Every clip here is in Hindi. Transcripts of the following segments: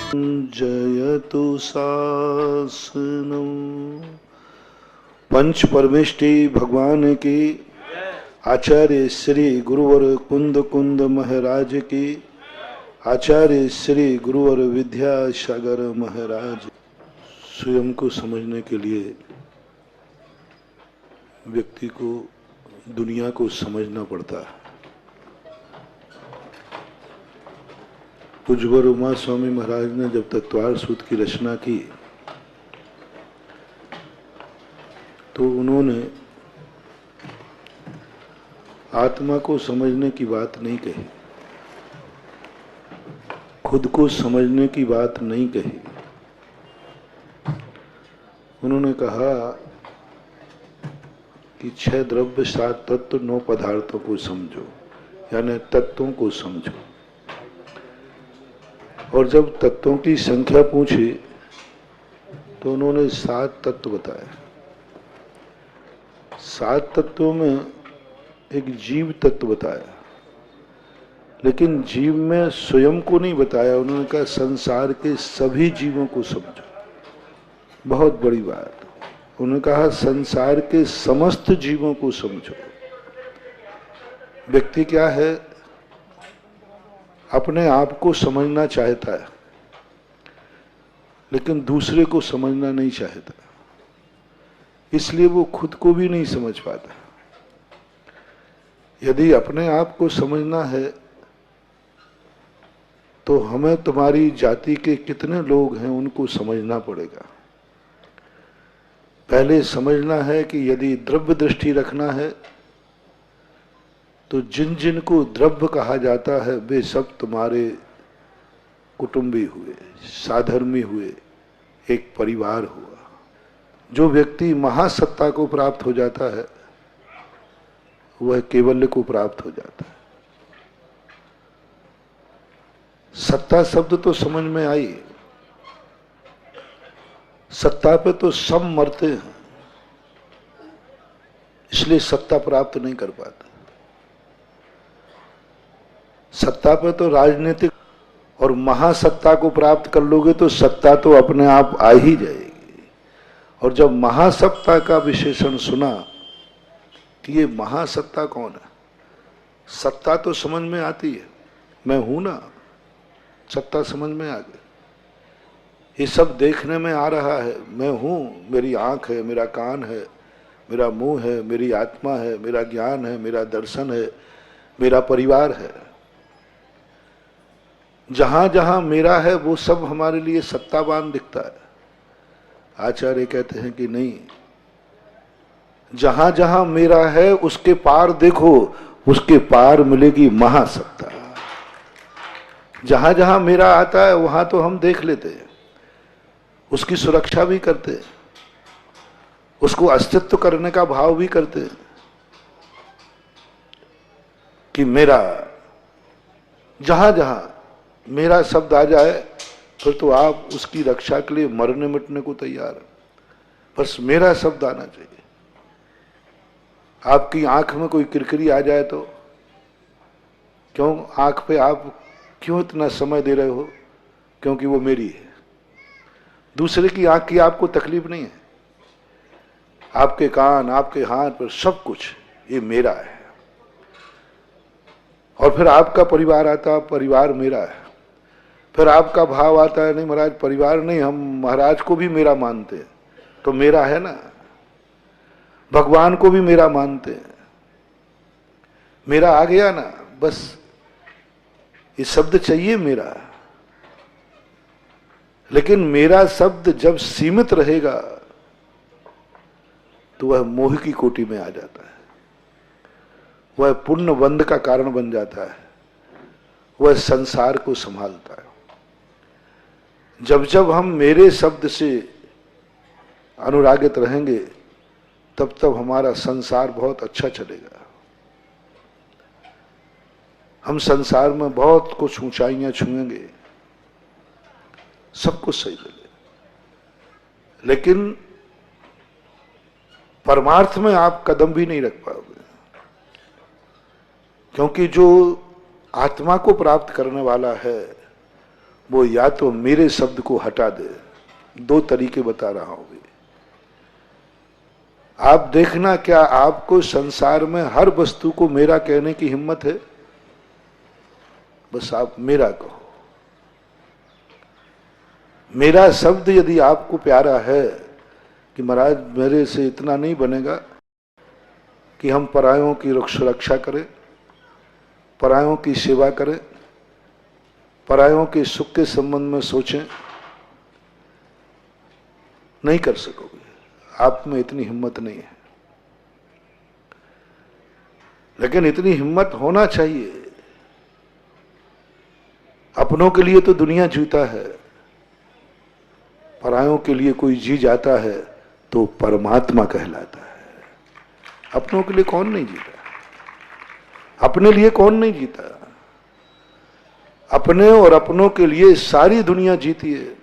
जयतु शासनम। पंच परमेष्टि भगवान की, आचार्य श्री गुरुवर कुंद कुंद महाराज की, आचार्य श्री गुरुवर विद्यासागर महाराज। स्वयं को समझने के लिए व्यक्ति को दुनिया को समझना पड़ता है। पूज्यवर उमा स्वामी महाराज ने जब तत्वार सूत्र की रचना की तो उन्होंने आत्मा को समझने की बात नहीं कही, खुद को समझने की बात नहीं कही। उन्होंने कहा कि 6 द्रव्य 7 तत्व 9 पदार्थों को समझो, यानी तत्वों को समझो। और जब तत्वों की संख्या पूछी तो उन्होंने 7 तत्व बताए। 7 तत्वों में एक जीव तत्व बताया, लेकिन जीव में स्वयं को नहीं बताया। उन्होंने कहा संसार के सभी जीवों को समझो। बहुत बड़ी बात। उन्होंने कहा संसार के समस्त जीवों को समझो। व्यक्ति क्या है, अपने आप को समझना चाहता है, लेकिन दूसरे को समझना नहीं चाहता, इसलिए वो खुद को भी नहीं समझ पाता। यदि अपने आप को समझना है तो हमें तुम्हारी जाति के कितने लोग हैं उनको समझना पड़ेगा। पहले समझना है कि यदि द्रव्य दृष्टि रखना है तो जिन जिन को द्रव्य कहा जाता है वे सब तुम्हारे कुटुंबी हुए, साधर्मी हुए, एक परिवार हुआ। जो व्यक्ति महासत्ता को प्राप्त हो जाता है वह केवल्य को प्राप्त हो जाता है। सत्ता शब्द तो समझ में आई, सत्ता पे तो सब मरते हैं, इसलिए सत्ता प्राप्त नहीं कर पाते। सत्ता पे तो राजनीतिक और महासत्ता को प्राप्त कर लोगे तो सत्ता तो अपने आप आ ही जाएगी। और जब महासत्ता का विशेषण सुना कि ये महासत्ता कौन है, सत्ता तो समझ में आती है, मैं हूं ना, सत्ता समझ में आ गई। ये सब देखने में आ रहा है, मैं हूं, मेरी आंख है, मेरा कान है, मेरा मुंह है, मेरी आत्मा है, मेरा ज्ञान है, मेरा दर्शन है, मेरा परिवार है। जहां जहां मेरा है वो सब हमारे लिए सत्तावान दिखता है। आचार्य कहते हैं कि नहीं, जहां जहां मेरा है उसके पार देखो, उसके पार मिलेगी महासत्ता। जहां जहां मेरा आता है वहां तो हम देख लेते हैं, उसकी सुरक्षा भी करते हैं, उसको अस्तित्व करने का भाव भी करते हैं कि मेरा। जहां जहां मेरा शब्द आ जाए फिर तो आप उसकी रक्षा के लिए मरने मिटने को तैयार हैं, बस मेरा शब्द आना चाहिए। आपकी आंख में कोई किरकिरी आ जाए तो क्यों, आंख पे आप क्यों इतना समय दे रहे हो? क्योंकि वो मेरी है। दूसरे की आंख की आपको तकलीफ नहीं है। आपके कान, आपके हाथ पर सब कुछ ये मेरा है। और फिर आपका परिवार आता, परिवार मेरा है। फिर आपका भाव आता है, नहीं महाराज परिवार नहीं, हम महाराज को भी मेरा मानते हैं, तो मेरा है ना। भगवान को भी मेरा मानते हैं, मेरा आ गया ना। बस ये शब्द चाहिए मेरा। लेकिन मेरा शब्द जब सीमित रहेगा तो वह मोह की कोटि में आ जाता है, वह पुण्य बंध का कारण बन जाता है, वह संसार को संभालता है। जब जब हम मेरे शब्द से अनुरागित रहेंगे तब तब हमारा संसार बहुत अच्छा चलेगा। हम संसार में बहुत कुछ ऊंचाइयां छुएंगे, सब कुछ सही लगेगा, लेकिन परमार्थ में आप कदम भी नहीं रख पाओगे। क्योंकि जो आत्मा को प्राप्त करने वाला है वो या तो मेरे शब्द को हटा दे। दो तरीके बता रहा हूं। आप देखना, क्या आपको संसार में हर वस्तु को मेरा कहने की हिम्मत है? बस आप मेरा कहो। मेरा शब्द यदि आपको प्यारा है कि महाराज मेरे से इतना नहीं बनेगा कि हम परायों की सुरक्षा करें, परायों की सेवा करें, परायों के सुख के संबंध में सोचें, नहीं कर सकोगे। आप में इतनी हिम्मत नहीं है। लेकिन इतनी हिम्मत होना चाहिए। अपनों के लिए तो दुनिया जीता है, परायों के लिए कोई जी जाता है तो परमात्मा कहलाता है। अपनों के लिए कौन नहीं जीता? अपने लिए कौन नहीं जीता? अपने और अपनों के लिए सारी दुनिया जीती है।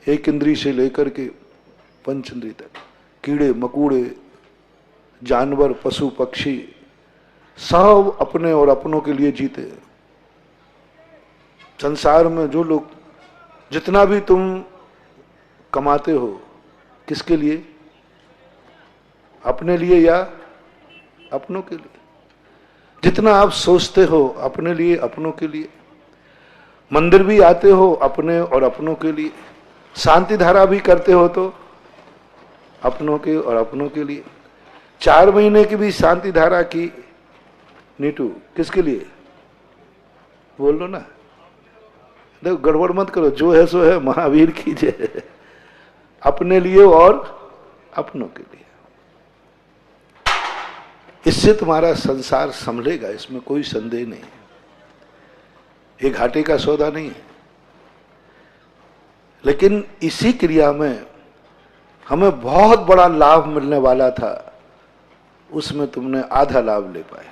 एक इंद्री से लेकर के पंच इंद्री तक, कीड़े मकोड़े, जानवर, पशु पक्षी, सब अपने और अपनों के लिए जीते। संसार में जो लोग, जितना भी तुम कमाते हो, किसके लिए? अपने लिए या अपनों के लिए? जितना आप सोचते हो, अपने लिए, अपनों के लिए। मंदिर भी आते हो अपने और अपनों के लिए। शांति धारा भी करते हो तो अपनों के और अपनों के लिए। 4 महीने की भी शांति धारा की नीटू, किसके लिए? बोल लो ना। देखो, गड़बड़ मत करो, जो है सो है, महावीर की जय। अपने लिए और अपनों के लिए। इससे तुम्हारा संसार संभलेगा, इसमें कोई संदेह नहीं। ये घाटे का सौदा नहीं है। लेकिन इसी क्रिया में हमें बहुत बड़ा लाभ मिलने वाला था, उसमें तुमने आधा लाभ ले पाए।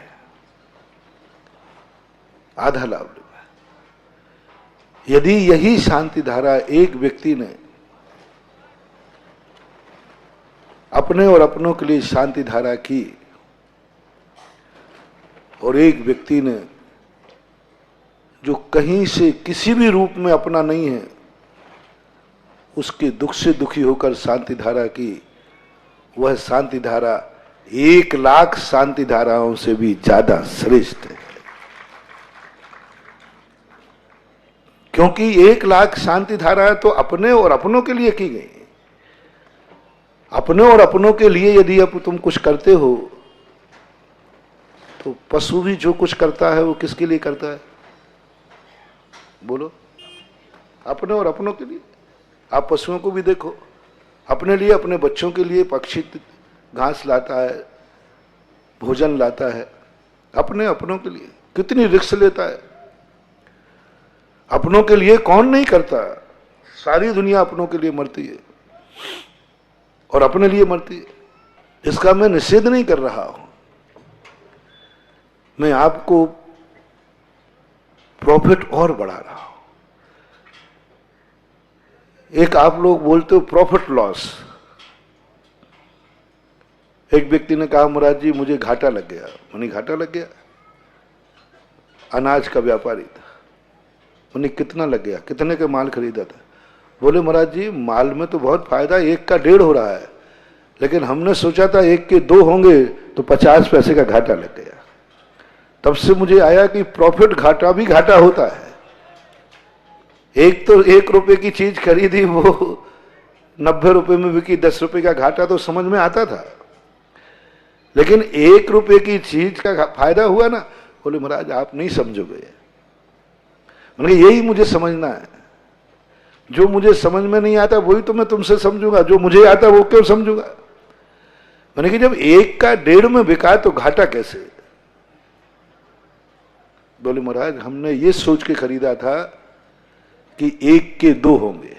आधा लाभ ले पाए। यदि यही शांति धारा एक व्यक्ति ने अपने और अपनों के लिए शांति धारा की, और एक व्यक्ति ने जो कहीं से किसी भी रूप में अपना नहीं है, उसके दुख से दुखी होकर शांति धारा की, वह शांति धारा 1 लाख शांति धाराओं से भी ज्यादा श्रेष्ठ है। क्योंकि 1 लाख शांति धाराएं तो अपने और अपनों के लिए की गई। अपने और अपनों के लिए यदि अब तुम कुछ करते हो, तो पशु भी जो कुछ करता है वो किसके लिए करता है? बोलो। अपने और अपनों के लिए। आप पशुओं को भी देखो, अपने लिए, अपने बच्चों के लिए पक्षी घास लाता है, भोजन लाता है, अपने अपनों के लिए कितनी रिस्क लेता है। अपनों के लिए कौन नहीं करता? सारी दुनिया अपनों के लिए मरती है और अपने लिए मरती है। इसका मैं निषेध नहीं कर रहा हूं, मैं आपको प्रॉफिट और बढ़ा रहा हूं। एक आप लोग बोलते हो प्रॉफिट लॉस। एक व्यक्ति ने कहा, महाराज जी मुझे घाटा लग गया। मैंने घाटा लग गया? अनाज का व्यापारी था। मैंने कितना लग गया? कितने का माल खरीदा था? बोले महाराज जी माल में तो बहुत फायदा, 1 का 1.5 हो रहा है, लेकिन हमने सोचा था 1 के 2 होंगे तो 50 पैसे का घाटा लग गया। तब से मुझे आया कि प्रॉफिट घाटा भी घाटा होता है। एक तो 1 रुपए की चीज खरीदी, वो 90 रुपए में बिकी, 10 रुपए का घाटा तो समझ में आता था। लेकिन 1 रुपए की चीज का फायदा हुआ ना। बोले महाराज आप नहीं समझोगे। मैंने यही मुझे समझना है। जो मुझे समझ में नहीं आता वही तो मैं तुमसे समझूंगा, जो मुझे आता वो क्यों समझूंगा। मैंने कि जब 1 का 1.5 में बिका तो घाटा कैसे? बोले महाराज हमने ये सोच के खरीदा था कि 1 के 2 होंगे,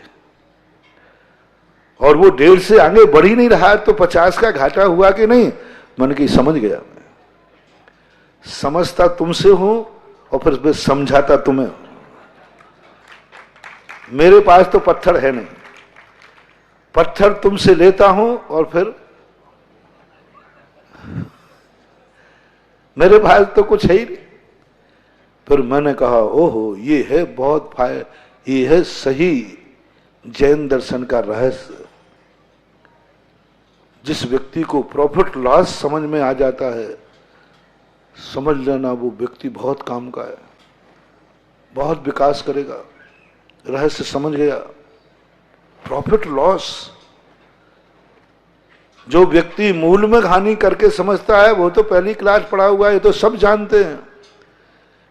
और वो 1.5 से आगे बढ़ ही नहीं रहा, तो 50 का घाटा हुआ कि नहीं। मैंने कि समझ गया। मैं समझता तुमसे हूं और फिर मैं समझाता तुम्हें। मेरे पास तो पत्थर है नहीं, पत्थर तुमसे लेता हूं और फिर मेरे पास तो कुछ है ही नहीं। फिर मैंने कहा ओहो ये है बहुत ये है सही जैन दर्शन का रहस्य। जिस व्यक्ति को प्रॉफिट लॉस समझ में आ जाता है, समझ लेना वो व्यक्ति बहुत काम का है, बहुत विकास करेगा। रहस्य समझ गया, प्रॉफिट लॉस। जो व्यक्ति मूल में हानि करके समझता है वो तो पहली क्लास पढ़ा हुआ है, ये तो सब जानते हैं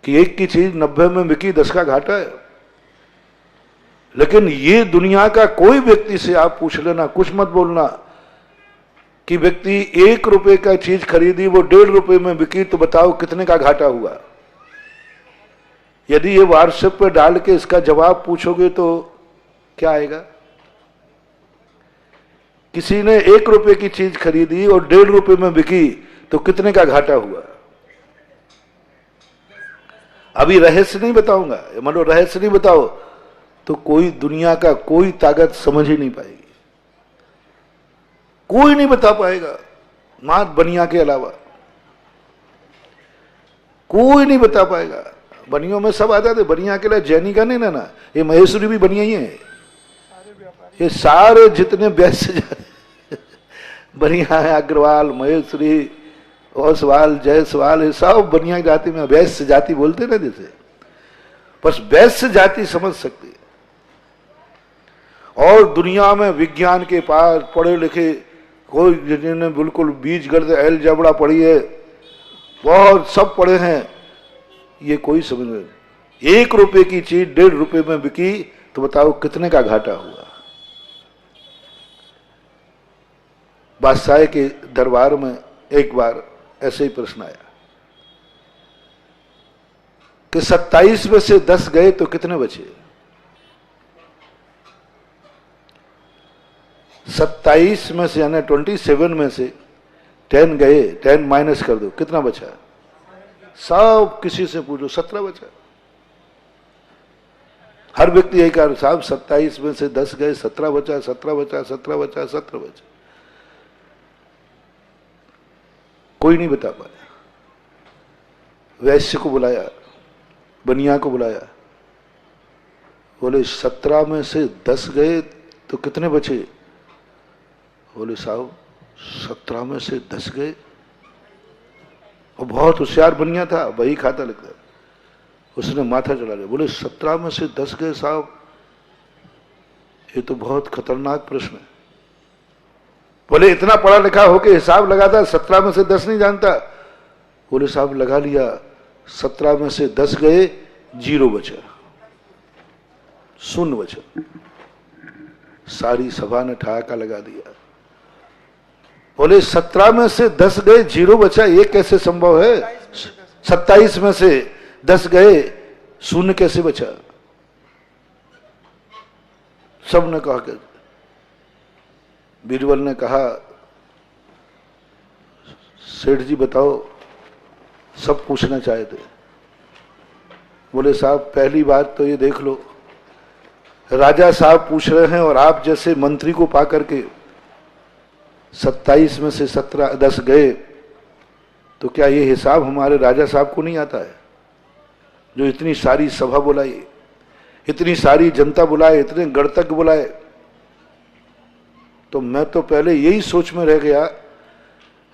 कि एक की चीज 90 में बिकी 10 का घाटा है। लेकिन ये दुनिया का कोई व्यक्ति से आप पूछ लेना, कुछ मत बोलना कि व्यक्ति 1 रुपए का चीज खरीदी वो 1.5 रुपए में बिकी, तो बताओ कितने का घाटा हुआ। यदि ये व्हाट्सएप पे डाल के इसका जवाब पूछोगे तो क्या आएगा। किसी ने 1 रुपए की चीज खरीदी और 1.5 रुपए में बिकी तो कितने का घाटा हुआ। अभी रहस्य नहीं बताऊंगा, मतलब रहस्य नहीं बताओ तो कोई दुनिया का कोई ताकत समझ ही नहीं पाएगी, कोई नहीं बता पाएगा मात बनिया के अलावा, कोई नहीं बता पाएगा। बनियों में सब आ जाते, बनिया के लिए जैनी का नहीं ना, ये महेश्वरी भी बनिया ही है। ये सारे जितने वैश्य बनिया है, अग्रवाल, महेश्वरी, ओसवाल, जयसवाल, ये सब बनिया जाति में वैश्य जाति बोलते ना जैसे, बस वैश्य जाति समझ सकती है। और दुनिया में विज्ञान के पास पढ़े लिखे कोई जिन्होंने बिल्कुल बीज गर्द एल जबड़ा पढ़ी है, बहुत सब पढ़े हैं, ये कोई समझ नहीं। 1 रुपए की चीज 1.5 रुपए में बिकी तो बताओ कितने का घाटा हुआ। बादशाह के दरबार में एक बार ऐसे ही प्रश्न आया कि 27 में से 10 गए तो कितने बचे। 27 में से यानी 27 में से 10 गए, 10 माइनस कर दो, कितना बचा। सब किसी से पूछो 17 बचा। हर व्यक्ति यही कह रहा साहब 27 में से 10 गए, 17 बचा, 17 बचा, 17 बचा, 17 बचा। कोई नहीं बता पाया। वैश्य को बुलाया, बनिया को बुलाया, बोले 17 में से 10 गए तो कितने बचे। बोले साहब 17 में से 10 गए। और बहुत होशियार बनिया था, वही खाता लिखता। उसने माथा चढ़ा लिया, बोले 17 में से 10 गए साहब, ये तो बहुत खतरनाक प्रश्न है। बोले इतना पढ़ा लिखा होके हिसाब लगाता, 17 में से 10 नहीं जानता। बोले साहब लगा लिया, 17 में से 10 गए, 0 बचा, 0 बचा। सारी सभा ने ठहाका लगा दिया। बोले 17 में से 10 गए, 0 बचा, ये कैसे संभव है। 27 में से 10 गए, 0 कैसे बचा। सबने कहा कि बीरबल ने कहा सेठ जी बताओ, सब पूछना चाहे थे। बोले साहब पहली बात तो ये देख लो, राजा साहब पूछ रहे हैं और आप जैसे मंत्री को पा करके 27 में से 10 गए, तो क्या ये हिसाब हमारे राजा साहब को नहीं आता है, जो इतनी सारी सभा बुलाई, इतनी सारी जनता बुलाए, इतने गणतज्ञ बुलाए। तो मैं तो पहले यही सोच में रह गया,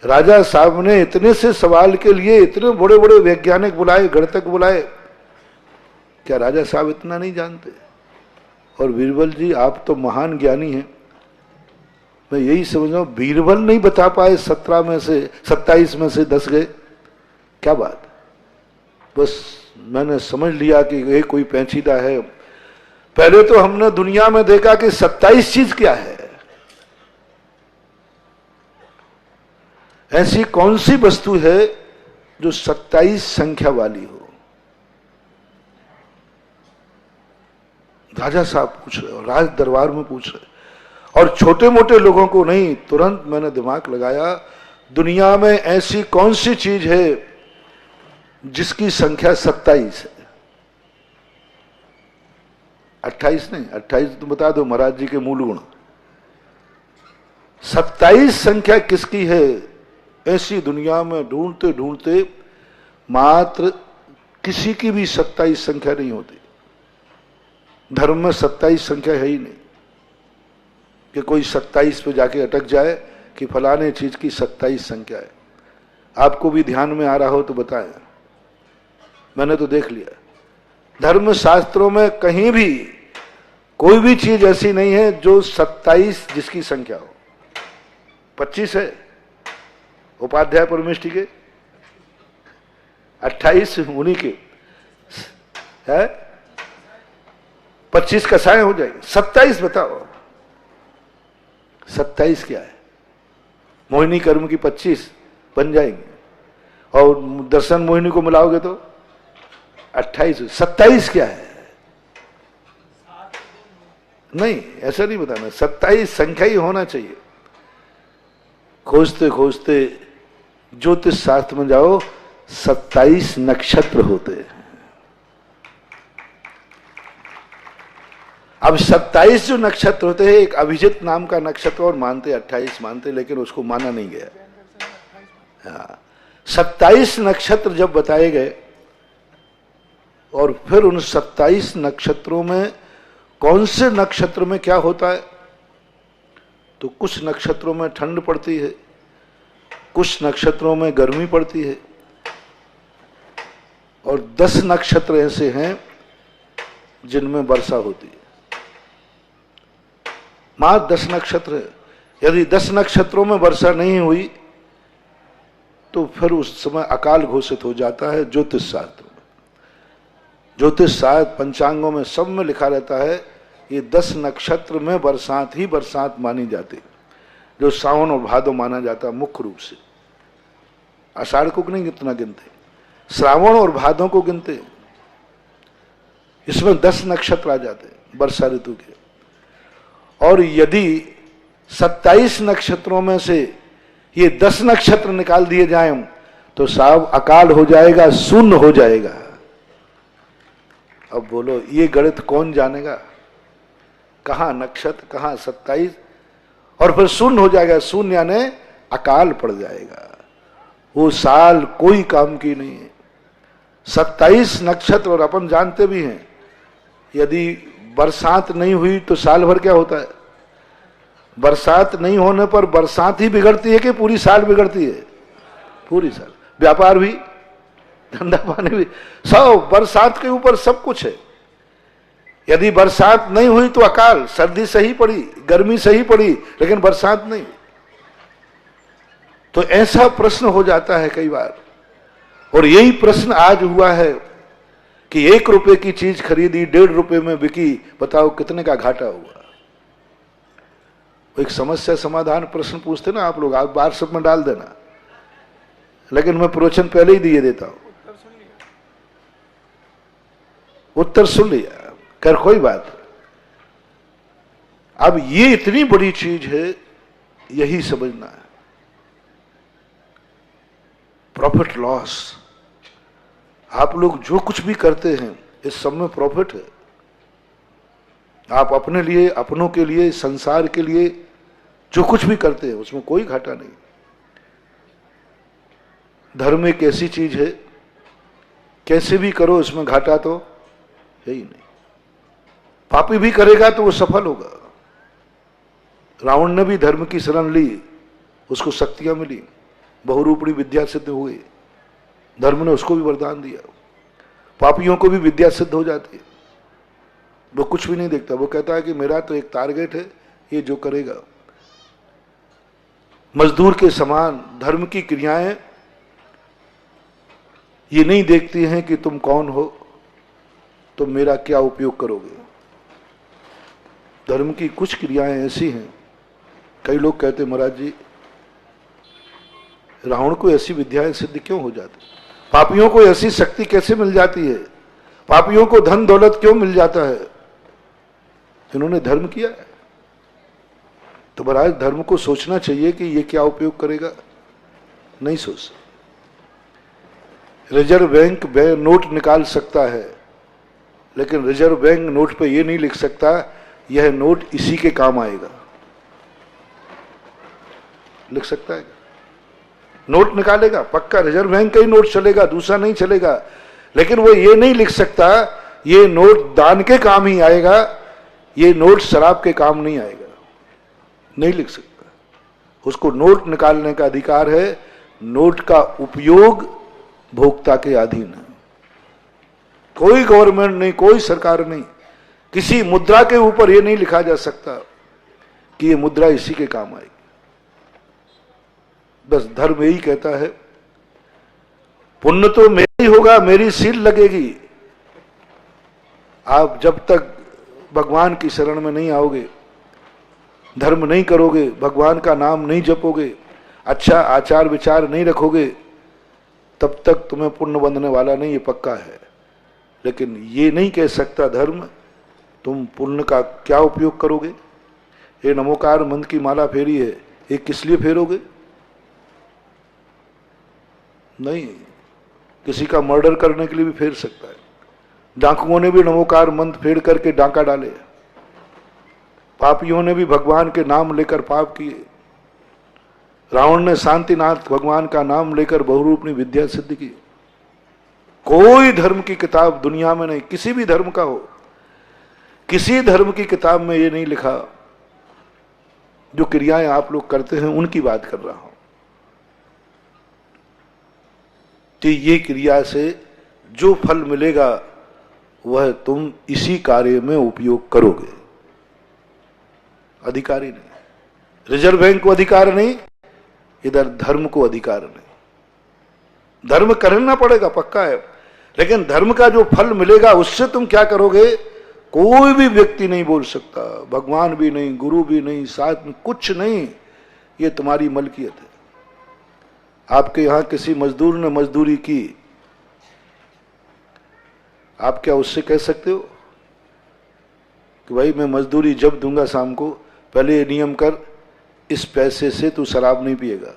राजा साहब ने इतने से सवाल के लिए इतने बड़े बड़े वैज्ञानिक बुलाए, गणतज्ञ बुलाए, क्या राजा साहब इतना नहीं जानते। और बीरबल जी आप तो महान ज्ञानी हैं, मैं यही समझ रहा हूं बीरबल नहीं बता पाए 17 में से 27 में से 10 गए, क्या बात। बस मैंने समझ लिया कि ये कोई पेचीदा है। पहले तो हमने दुनिया में देखा कि 27 चीज क्या है। ऐसी कौन सी वस्तु है जो 27 संख्या वाली हो। राजा साहब पूछ रहे और राज दरबार में पूछ रहे, और छोटे मोटे लोगों को नहीं। तुरंत मैंने दिमाग लगाया, दुनिया में ऐसी कौन सी चीज है जिसकी संख्या 27 है। 28 नहीं, 28 तो बता दो महाराज जी के मूल गुण। 27 संख्या किसकी है, ऐसी दुनिया में ढूंढते ढूंढते मात्र किसी की भी 27 संख्या नहीं होती। धर्म में 27 संख्या है ही नहीं कि कोई 27 पे जाके अटक जाए कि फलाने चीज की 27 संख्या है। आपको भी ध्यान में आ रहा हो तो बताएं, मैंने तो देख लिया धर्म शास्त्रों में कहीं भी कोई भी चीज ऐसी नहीं है जो 27 जिसकी संख्या हो। 25 है उपाध्याय परमेष्ठी के, 28 उन्हीं के है, 25 कसाएं हो जाएंगे, 27 बताओ 27 क्या है? मोहिनी कर्म की 25 बन जाएंगे और दर्शन मोहिनी को मिलाओगे तो 28, 27 क्या है? नहीं, ऐसा नहीं बताना, 27 संख्या ही होना चाहिए। खोजते खोजते ज्योतिष शास्त्र में जाओ, 27 नक्षत्र होते हैं। अब 27 जो नक्षत्र होते हैं, एक अभिजित नाम का नक्षत्र और मानते 28 मानते, लेकिन उसको माना नहीं गया। हाँ, 27 नक्षत्र जब बताए गए और फिर उन 27 नक्षत्रों में कौन से नक्षत्र में क्या होता है, तो कुछ नक्षत्रों में ठंड पड़ती है, कुछ नक्षत्रों में गर्मी पड़ती है, और 10 नक्षत्र ऐसे हैं जिनमें वर्षा होती है। मात्र 10 नक्षत्र है। यदि 10 नक्षत्रों में वर्षा नहीं हुई तो फिर उस समय अकाल घोषित हो जाता है। ज्योतिष शास्त्र में, ज्योतिष शास्त्र पंचांगों में सब में लिखा रहता है ये 10 नक्षत्र में बरसात ही बरसात मानी जाती, जो सावन और भादो माना जाता मुख्य रूप से। आषाढ़ को नहीं कितना गिनते, श्रावण और भादों को गिनते, इसमें 10 नक्षत्र आ जाते वर्षा ऋतु के। और यदि 27 नक्षत्रों में से ये 10 नक्षत्र निकाल दिए जाएं तो साहब अकाल हो जाएगा, शून्य हो जाएगा। अब बोलो ये गणित कौन जानेगा, कहां नक्षत्र कहां 27, और फिर शून्य हो जाएगा। शून्य यानी अकाल पड़ जाएगा, वो साल कोई काम की नहीं है। 27 नक्षत्र, और अपन जानते भी हैं यदि बरसात नहीं हुई तो साल भर क्या होता है? बरसात नहीं होने पर बरसात ही बिगड़ती है कि पूरी साल बिगड़ती है? पूरी साल। व्यापार भी, धंधा पानी भी, सब बरसात के ऊपर सब कुछ है। यदि बरसात नहीं हुई तो अकाल, सर्दी सही पड़ी, गर्मी सही पड़ी, लेकिन बरसात नहीं। तो ऐसा प्रश्न हो जाता है कई बार, और यही प्रश्न आज हुआ है कि 1 रुपए की चीज खरीदी 1.5 रुपए में बिकी, बताओ कितने का घाटा हुआ। एक समस्या समाधान प्रश्न पूछते ना आप लोग, आप व्हाट्सएप में डाल देना, लेकिन मैं प्रवचन पहले ही दिए देता हूं। उत्तर सुन लिया, कर कोई बात। अब ये इतनी बड़ी चीज है, यही समझना है। प्रॉफिट लॉस, आप लोग जो कुछ भी करते हैं इस सब में प्रॉफिट है। आप अपने लिए, अपनों के लिए, संसार के लिए जो कुछ भी करते हैं उसमें कोई घाटा नहीं। धर्म एक ऐसी चीज है, कैसे भी करो इसमें घाटा तो है ही नहीं। पापी भी करेगा तो वो सफल होगा। रावण ने भी धर्म की शरण ली, उसको शक्तियां मिली, बहुरूपणी विद्या सिद्ध हुई, धर्म ने उसको भी वरदान दिया। पापियों को भी विद्या सिद्ध हो जाती है, वो कुछ भी नहीं देखता, वो कहता है कि मेरा तो एक टारगेट है, ये जो करेगा। मजदूर के समान धर्म की क्रियाएं ये नहीं देखती हैं कि तुम कौन हो, तुम मेरा क्या उपयोग करोगे। धर्म की कुछ क्रियाएं ऐसी हैं, कई लोग कहते महाराज जी रावण को ऐसी विद्याएं सिद्ध क्यों हो जाती, पापियों को ऐसी शक्ति कैसे मिल जाती है, पापियों को धन दौलत क्यों मिल जाता है? इन्होंने धर्म किया है। तो महाराज धर्म को सोचना चाहिए कि ये क्या उपयोग करेगा, नहीं सोच। रिजर्व बैंक नोट निकाल सकता है, लेकिन रिजर्व बैंक नोट पे ये नहीं लिख सकता यह नोट इसी के काम आएगा। लिख सकता है? नोट निकालेगा, पक्का रिजर्व बैंक का ही नोट चलेगा, दूसरा नहीं चलेगा, लेकिन वो ये नहीं लिख सकता ये नोट दान के काम ही आएगा, ये नोट शराब के काम नहीं आएगा, नहीं लिख सकता। उसको नोट निकालने का अधिकार है, नोट का उपयोग भोक्ता के अधीन है। कोई गवर्नमेंट नहीं, कोई सरकार नहीं, किसी मुद्रा के ऊपर यह नहीं लिखा जा सकता कि ये मुद्रा इसी के काम आएगी। बस धर्म यही कहता है, पुण्य तो मेरा ही होगा, मेरी सील लगेगी। आप जब तक भगवान की शरण में नहीं आओगे, धर्म नहीं करोगे, भगवान का नाम नहीं जपोगे, अच्छा आचार विचार नहीं रखोगे, तब तक तुम्हें पुण्य बंधने वाला नहीं, ये पक्का है। लेकिन ये नहीं कह सकता धर्म तुम पुण्य का क्या उपयोग करोगे। ये नमोकार मंत्र की माला फेरी है, ये किस लिए फेरोगे? नहीं, किसी का मर्डर करने के लिए भी फेर सकता है। डाकुओं ने भी नमोकार मंत्र फेर करके डाका डाले, पापियों ने भी भगवान के नाम लेकर पाप किए। रावण ने शांतिनाथ भगवान का नाम लेकर बहुरूपनी विद्या सिद्ध की। कोई धर्म की किताब दुनिया में नहीं, किसी भी धर्म का हो, किसी धर्म की किताब में ये नहीं लिखा। जो क्रियाएं आप लोग करते हैं उनकी बात कर रहा हूं कि ये क्रिया से जो फल मिलेगा वह तुम इसी कार्य में उपयोग करोगे। अधिकारी नहीं, रिजर्व बैंक को अधिकार नहीं, इधर धर्म को अधिकार नहीं। धर्म करना पड़ेगा, पक्का है, लेकिन धर्म का जो फल मिलेगा उससे तुम क्या करोगे कोई भी व्यक्ति नहीं बोल सकता। भगवान भी नहीं, गुरु भी नहीं, साथ में कुछ नहीं, ये तुम्हारी मलकियत है। आपके यहां किसी मजदूर ने मजदूरी की, आप क्या उससे कह सकते हो कि भाई मैं मजदूरी जब दूंगा शाम को, पहले ये नियम कर, इस पैसे से तू शराब नहीं पिएगा,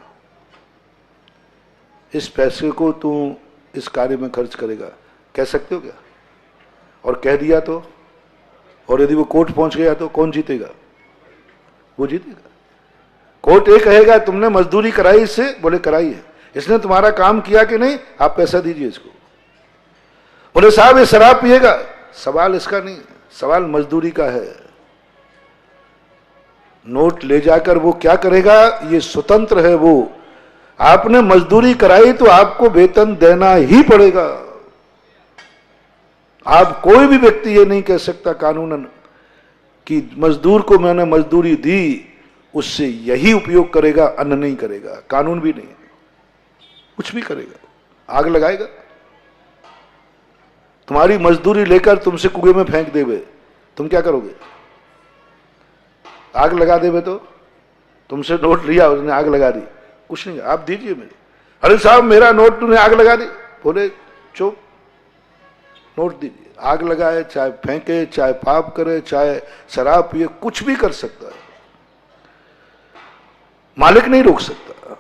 इस पैसे को तू इस कार्य में खर्च करेगा? कह सकते हो क्या? और कह दिया तो, और यदि वो कोर्ट पहुंच गया तो कौन जीतेगा? वो जीतेगा। कोर्ट ये कहेगा तुमने मजदूरी कराई इससे, बोले कराई है, इसने तुम्हारा काम किया कि नहीं, आप पैसा दीजिए इसको। बोले साहब ये शराब पिएगा, सवाल इसका नहीं, सवाल मजदूरी का है। नोट ले जाकर वो क्या करेगा, ये स्वतंत्र है। वो आपने मजदूरी कराई तो आपको वेतन देना ही पड़ेगा। आप कोई भी व्यक्ति ये नहीं कह सकता कानूनन कि मजदूर को मैंने मजदूरी दी, उससे यही उपयोग करेगा, अन्य नहीं करेगा। कानून भी नहीं, कुछ भी करेगा, आग लगाएगा। तुम्हारी मजदूरी लेकर तुमसे कुएं में फेंक देवे, तुम क्या करोगे? आग लगा देवे तो? तुमसे नोट लिया, उसने आग लगा दी, कुछ नहीं, आप दीजिए मेरे। अरे साहब मेरा नोट तूने आग लगा दी, बोले चुप, नोट दीजिए। आग लगाए, चाहे फेंके, चाहे पाप करे, चाहे शराब पिए, कुछ भी कर सकता है, मालिक नहीं रोक सकता,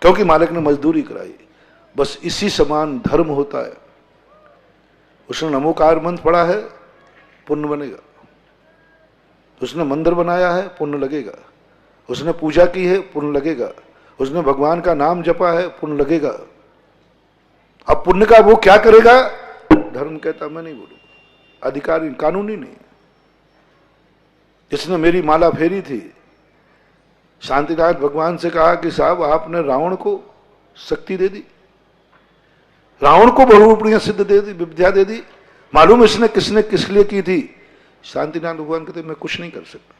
क्योंकि मालिक ने मजदूरी कराई। बस इसी समान धर्म होता है। उसने नमोकार मंत्र पढ़ा है, पुण्य बनेगा। उसने मंदिर बनाया है, पुण्य लगेगा। उसने पूजा की है, पुण्य लगेगा। उसने भगवान का नाम जपा है, पुण्य लगेगा। अब पुण्य का वो क्या करेगा? धर्म कहता मैं नहीं बोलूंगा, अधिकारी कानूनी नहीं। जिसने मेरी माला फेरी थी, शांतिनाथ भगवान से कहा कि साहब आपने रावण को शक्ति दे दी, रावण को बहुरूपणियां सिद्ध दे दी, विद्या दे दी, मालूम इसने किसने किस लिए की थी? शांतिनाथ भगवान कहते मैं कुछ नहीं कर सकता,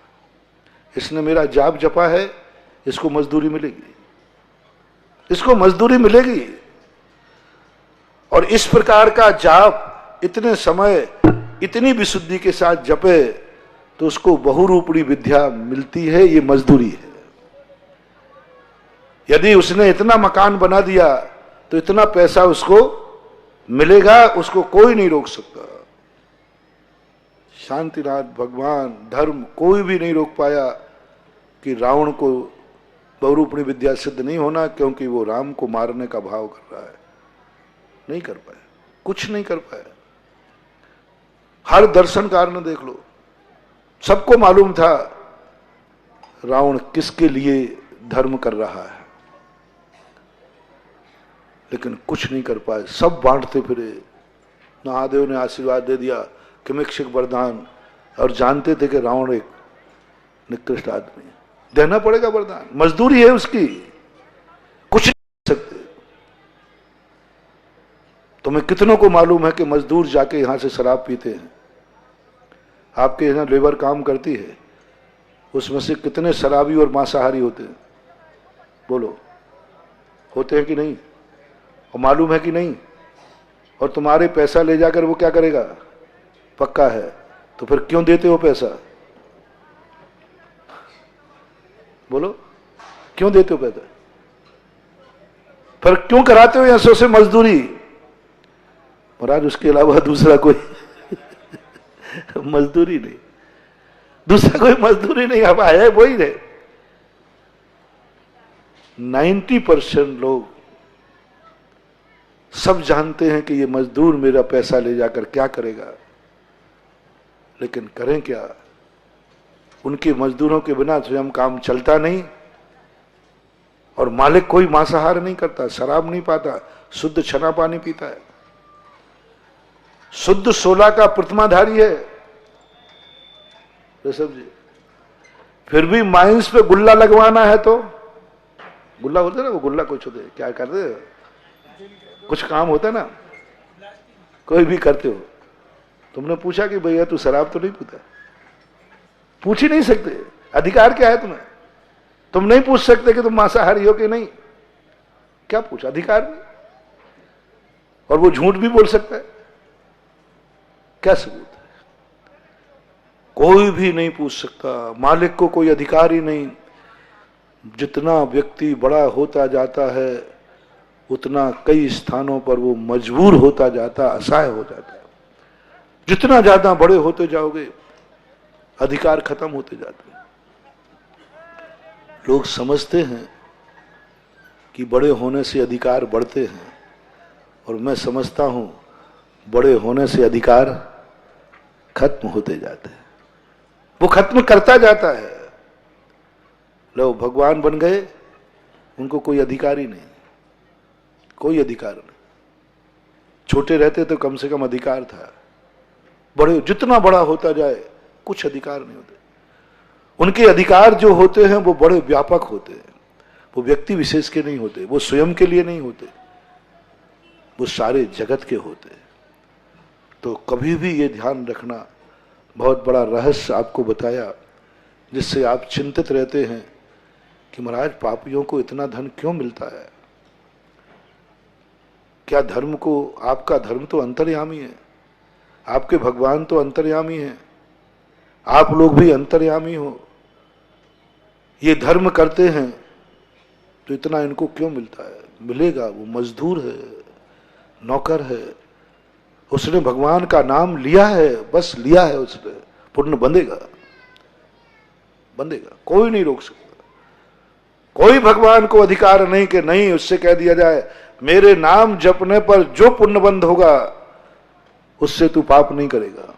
इसने मेरा जाप जपा है, इसको मजदूरी मिलेगी, इसको मजदूरी मिलेगी। और इस प्रकार का जाप इतने समय इतनी विशुद्धि के साथ जपे तो उसको बहुरूपणी विद्या मिलती है, ये मजदूरी है। यदि उसने इतना मकान बना दिया तो इतना पैसा उसको मिलेगा, उसको कोई नहीं रोक सकता। शांतिनाथ भगवान, धर्म कोई भी नहीं रोक पाया कि रावण को बहुरूपणी विद्या सिद्ध नहीं होना, क्योंकि वो राम को मारने का भाव कर रहा है। नहीं कर पाया, कुछ नहीं कर पाया। हर दर्शनकार ने देख लो, सबको मालूम था रावण किसके लिए धर्म कर रहा है, लेकिन कुछ नहीं कर पाए। सब बांटते फिरे। महादेव ने आशीर्वाद दे दिया, किमिक्षिक वरदान, और जानते थे कि रावण एक निकृष्ट आदमी है। देना पड़ेगा वरदान, मजदूरी है उसकी, कुछ नहीं कर सकते। तुम्हें कितनों को मालूम है कि मजदूर जाके यहां से शराब पीते हैं? आपके यहां लेबर काम करती है, उसमें से कितने शराबी और मांसाहारी होते हैं? बोलो, होते हैं कि नहीं? और मालूम है कि नहीं? और तुम्हारे पैसा ले जाकर वो क्या करेगा? पक्का है। तो फिर क्यों देते हो पैसा? बोलो, क्यों देते हो पैसा? फिर क्यों कराते हो ऐसों से मजदूरी? महाराज, उसके अलावा दूसरा कोई मजदूरी नहीं, दूसरा कोई मजदूरी नहीं। अब आया वही रहे। 90% लोग सब जानते हैं कि ये मजदूर मेरा पैसा ले जाकर क्या करेगा, लेकिन करें क्या? उनके मजदूरों के बिना स्वयं काम चलता नहीं। और मालिक कोई मांसाहार नहीं करता, शराब नहीं पाता, शुद्ध छना पानी पीता है, शुद्ध 16 का प्रतिमाधारी है ऋषभ जी। फिर भी माइंस पे गुल्ला लगवाना है तो गुल्ला होता है ना, वो गुल्ला कुछ होते क्या करते, कुछ काम होता है ना, कोई भी करते हो। तुमने पूछा कि भैया तू शराब तो नहीं पीता? पूछ ही नहीं सकते, अधिकार क्या है तुम्हें? तुम नहीं पूछ सकते कि तुम मांसाहारी हो कि नहीं, क्या पूछा? अधिकार नहीं। और वो झूठ भी बोल सकता है, क्या सबूत है? कोई भी नहीं पूछ सकता, मालिक को कोई अधिकार ही नहीं। जितना व्यक्ति बड़ा होता जाता है उतना कई स्थानों पर वो मजबूर होता जाता, असहाय हो जाता है। जितना ज्यादा बड़े होते जाओगे अधिकार खत्म होते जाते हैं। लोग समझते हैं कि बड़े होने से अधिकार बढ़ते हैं, और मैं समझता हूं बड़े होने से अधिकार खत्म होते जाते हैं। वो खत्म करता जाता है। लोग भगवान बन गए, उनको कोई अधिकार ही नहीं, कोई अधिकार नहीं। छोटे रहते तो कम से कम अधिकार था, बड़े जितना बड़ा होता जाए कुछ अधिकार नहीं होते। उनके अधिकार जो होते हैं वो बड़े व्यापक होते हैं, वो व्यक्ति विशेष के नहीं होते, वो स्वयं के लिए नहीं होते, वो सारे जगत के होते हैं। तो कभी भी ये ध्यान रखना, बहुत बड़ा रहस्य आपको बताया जिससे आप चिंतित रहते हैं कि महाराज पापियों को इतना धन क्यों मिलता है? क्या धर्म को, आपका धर्म तो अंतर्यामी है, आपके भगवान तो अंतर्यामी है, आप लोग भी अंतर्यामी हो। ये धर्म करते हैं तो इतना इनको क्यों मिलता है? मिलेगा, वो मजदूर है, नौकर है, उसने भगवान का नाम लिया है, बस लिया है उसने, पुण्य बंधेगा, बंधेगा, कोई नहीं रोक सकता। कोई भगवान को अधिकार नहीं कि नहीं, उससे कह दिया जाए मेरे नाम जपने पर जो पुण्य बंध होगा उससे तू पाप नहीं करेगा।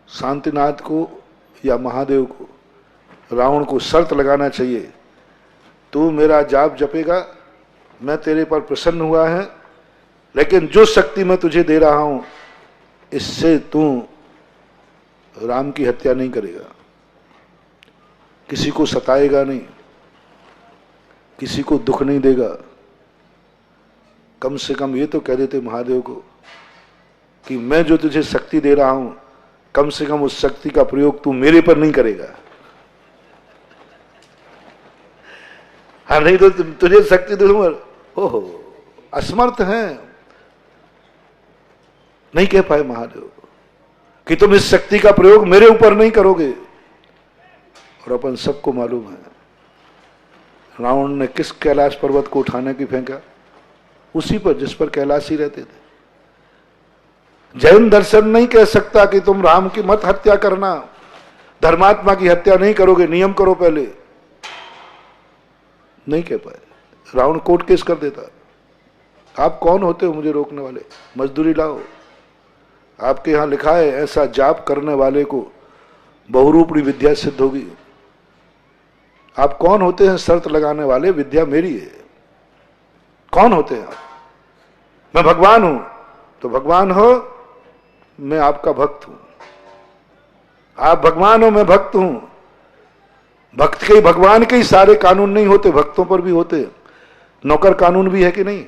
शांतिनाथ को या महादेव को, रावण को शर्त लगाना चाहिए, तू मेरा जाप जपेगा, मैं तेरे पर प्रसन्न हुआ है, लेकिन जो शक्ति मैं तुझे दे रहा हूं इससे तू राम की हत्या नहीं करेगा, किसी को सताएगा नहीं, किसी को दुख नहीं देगा। कम से कम ये तो कह देते महादेव को कि मैं जो तुझे शक्ति दे रहा हूं कम से कम उस शक्ति का प्रयोग तू मेरे पर नहीं करेगा। हाँ, नहीं तो तुझे शक्ति दूंगा, ओहो असमर्थ हैं, नहीं कह पाए महादेव कि तुम इस शक्ति का प्रयोग मेरे ऊपर नहीं करोगे। और अपन सबको मालूम है रावण ने किस कैलाश पर्वत को उठाने की फेंका, उसी पर जिस पर कैलाशी रहते थे। जैन दर्शन नहीं कह सकता कि तुम राम की मत हत्या करना, धर्मात्मा की हत्या नहीं करोगे, नियम करो पहले, नहीं कह पाए। रावण कोर्ट केस कर देता। आप कौन होते हो मुझे रोकने वाले? मजदूरी लाओ। आपके यहां लिखा है ऐसा जाप करने वाले को बहुरूपी विद्या सिद्ध होगी। आप कौन होते हैं शर्त लगाने वाले? विद्या मेरी है। कौन होते हैं आप? मैं भगवान हूं, तो भगवान हो, मैं आपका भक्त हूं, आप भगवान हो, मैं भक्त हूं। भक्त के, भगवान के ही सारे कानून नहीं होते, भक्तों पर भी होते। नौकर कानून भी है कि नहीं,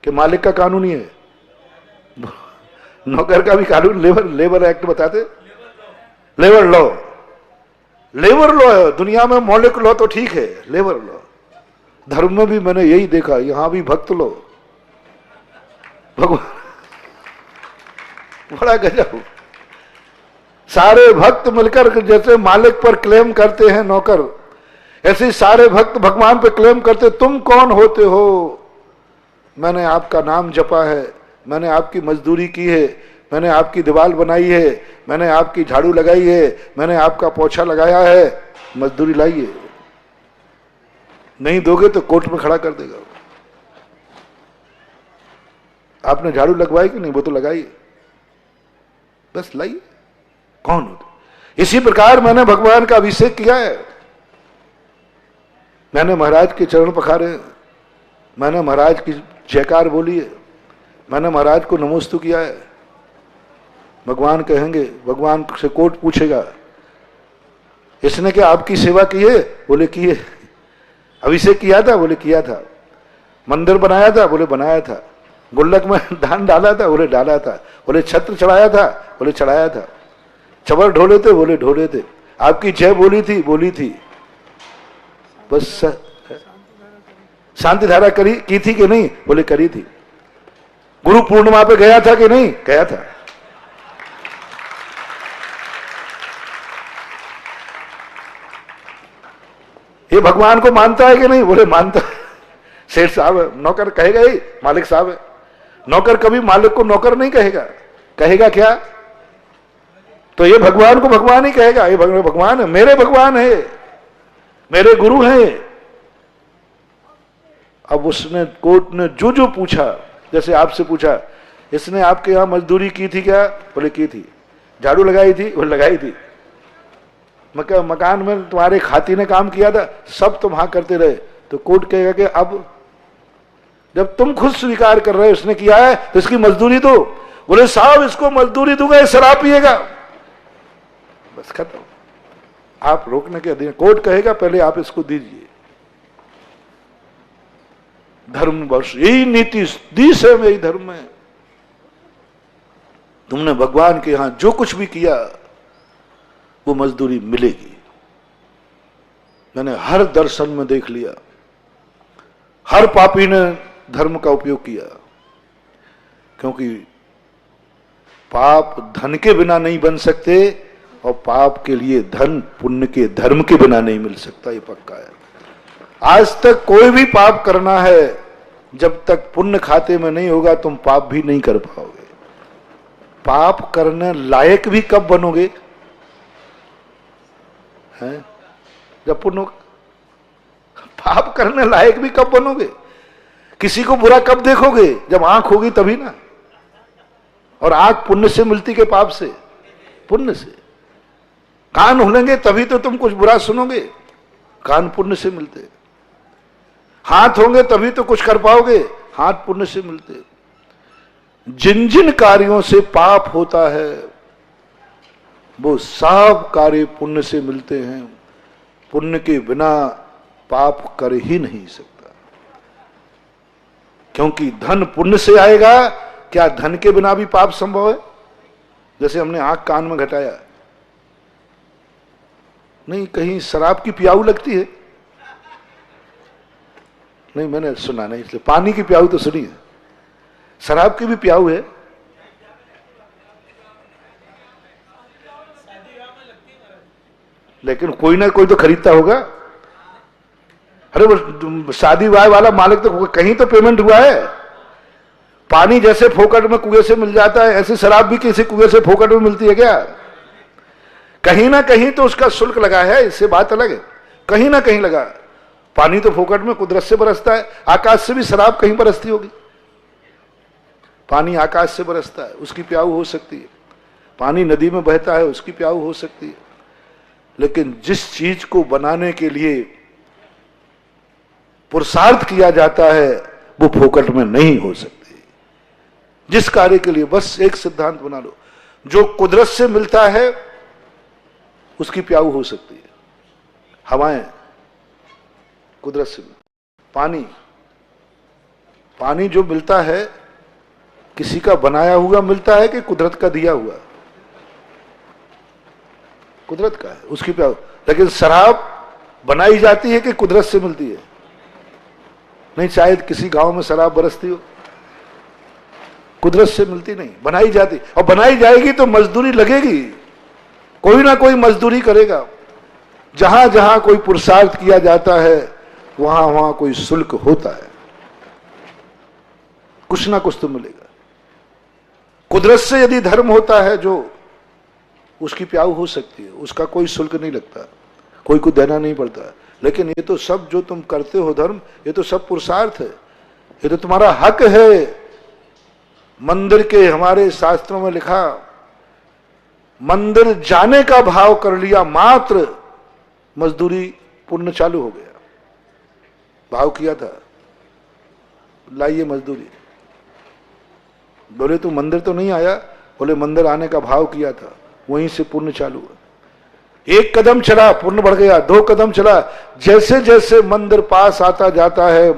कि मालिक का कानून ही है? नौकर का भी कानून लेबर एक्ट बताते, लेबर लॉ। लेबर लॉ है दुनिया में, मौलिक लॉ तो ठीक है, लेबर लॉ। धर्म में भी मैंने यही देखा, यहां भी भक्त लॉ। भगवान बड़ा गजब, सारे भक्त मिलकर जैसे मालिक पर क्लेम करते हैं नौकर, ऐसे सारे भक्त भगवान पर क्लेम करते, तुम कौन होते हो? मैंने आपका नाम जपा है, मैंने आपकी मजदूरी की है, मैंने आपकी दीवार बनाई है, मैंने आपकी झाड़ू लगाई है, मैंने आपका पोछा लगाया है, मजदूरी लाइए। नहीं दोगे तो कोर्ट में खड़ा कर देगा। आपने झाड़ू लगवाई कि नहीं? वो तो लगाई, बस लाइए। कौन होते? इसी प्रकार मैंने भगवान का अभिषेक किया है, मैंने महाराज के चरण पखारे, मैंने महाराज की जयकार बोली है, मैंने महाराज को नमोस्तु किया है। भगवान कहेंगे, भगवान से कोर्ट पूछेगा, इसने क्या आपकी सेवा की है? बोले की है। अभिषेक किया था? बोले किया था। मंदिर बनाया था? बोले बनाया था। गुल्लक में दान डाला था? बोले डाला था। बोले छत्र चढ़ाया था? बोले चढ़ाया था। चवर ढोले थे? बोले ढोले थे। आपकी जय बोली थी? बोली थी। बस शांति धारा करी की थी कि नहीं? बोले करी थी। गुरु पूर्णिमा पे गया था कि नहीं? गया था। ये भगवान को मानता है कि नहीं? बोले मानता है। सेठ साहब है, नौकर कहेगा ही मालिक साहब है। नौकर कभी मालिक को नौकर नहीं कहेगा, कहेगा क्या? तो ये भगवान को भगवान ही कहेगा, ये भगवान है, मेरे भगवान है, मेरे गुरु हैं। अब उसने, कोर्ट ने जो जो पूछा, जैसे आपसे पूछा, इसने आपके यहां मजदूरी की थी क्या? बोले की थी। झाड़ू लगाई थी? बोले लगाई थी। मकान में तुम्हारे खाती ने काम किया था? सब तुम हाँ करते रहे। तो कोर्ट कहेगा कि अब जब तुम खुद स्वीकार कर रहे हो इसने किया है तो इसकी मजदूरी दो। बोले साहब इसको मजदूरी दूंगा, ये शराब पिएगा। बस खत्म, आप रोकने के अधीन। कोर्ट कहेगा पहले आप इसको दीजिए। धर्म वर्ष यही नीति दी से, यही धर्म है। तुमने भगवान के यहां जो कुछ भी किया वो मजदूरी मिलेगी। मैंने हर दर्शन में देख लिया, हर पापी ने धर्म का उपयोग किया, क्योंकि पाप धन के बिना नहीं बन सकते और पाप के लिए धन पुण्य के धर्म के बिना नहीं मिल सकता, ये पक्का है। आज तक कोई भी पाप करना है, जब तक पुण्य खाते में नहीं होगा तुम पाप भी नहीं कर पाओगे। पाप करने लायक भी कब बनोगे? हैं? जब पुण्य, पाप करने लायक भी कब बनोगे? किसी को बुरा कब देखोगे? जब आंख होगी तभी ना। और आंख पुण्य से मिलती के पाप से? पुण्य से। कान खुलेंगे तभी तो तुम कुछ बुरा सुनोगे, कान पुण्य से मिलते। हाथ होंगे तभी तो कुछ कर पाओगे, हाथ पुण्य से मिलते। जिन जिन कार्यों से पाप होता है वो सब कार्य पुण्य से मिलते हैं। पुण्य के बिना पाप कर ही नहीं सकता, क्योंकि धन पुण्य से आएगा। क्या धन के बिना भी पाप संभव है? जैसे हमने आंख कान में घटाया, नहीं कहीं शराब की प्याऊ लगती है? नहीं, मैंने सुना नहीं, इसलिए पानी की प्याऊ तो सुनी है, शराब की भी प्याऊ है। लेकिन कोई ना कोई तो खरीदता होगा। अरे वो शादी ब्याह वाला मालिक तो कहीं तो पेमेंट हुआ है। पानी जैसे फोकट में कुएं से मिल जाता है, ऐसे शराब भी किसी कुएं से फोकट में मिलती है क्या? कहीं ना कहीं तो उसका शुल्क लगा है, इससे बात अलग है, कहीं ना कहीं लगा। पानी तो फोकट में कुदरत से बरसता है, आकाश से भी शराब कहीं बरसती होगी। पानी आकाश से बरसता है, उसकी प्याऊ हो सकती है। पानी नदी में बहता है, उसकी प्याऊ हो सकती है। लेकिन जिस चीज को बनाने के लिए पुरुषार्थ किया जाता है वो फोकट में नहीं हो सकती। जिस कार्य के लिए बस एक सिद्धांत बना लो, जो कुदरत से मिलता है उसकी प्याऊ हो सकती है। हवाएं कुदरत से, पानी, पानी जो मिलता है किसी का बनाया हुआ मिलता है कि कुदरत का दिया हुआ? कुदरत का है, उसकी प्याऊ। लेकिन शराब बनाई जाती है कि कुदरत से मिलती है? नहीं, शायद किसी गांव में शराब बरसती हो, कुदरत से मिलती नहीं, बनाई जाती। और बनाई जाएगी तो मजदूरी लगेगी, कोई ना कोई मजदूरी करेगा। जहां जहां कोई पुरुषार्थ किया जाता है वहां वहां कोई शुल्क होता है, कुछ ना कुछ तो मिलेगा। कुदरत से यदि धर्म होता है जो, उसकी प्याऊ हो सकती है, उसका कोई शुल्क नहीं लगता, कोई को देना नहीं पड़ता। लेकिन ये तो सब जो तुम करते हो धर्म, ये तो सब पुरुषार्थ है, ये तो तुम्हारा हक है। मंदिर के हमारे शास्त्रों में लिखा, मंदिर जाने का भाव कर लिया मात्र, मजदूरी पुण्य चालू हो गया। भाव किया था, लाइए मजदूरी, बोले तू मंदिर तो नहीं आया, बोले मंदिर आने का भाव किया था, वहीं से पुण्य चालू हुआ। एक कदम चला पुण्य बढ़ गया, 2 कदम चला, जैसे जैसे मंदिर पास आता जाता है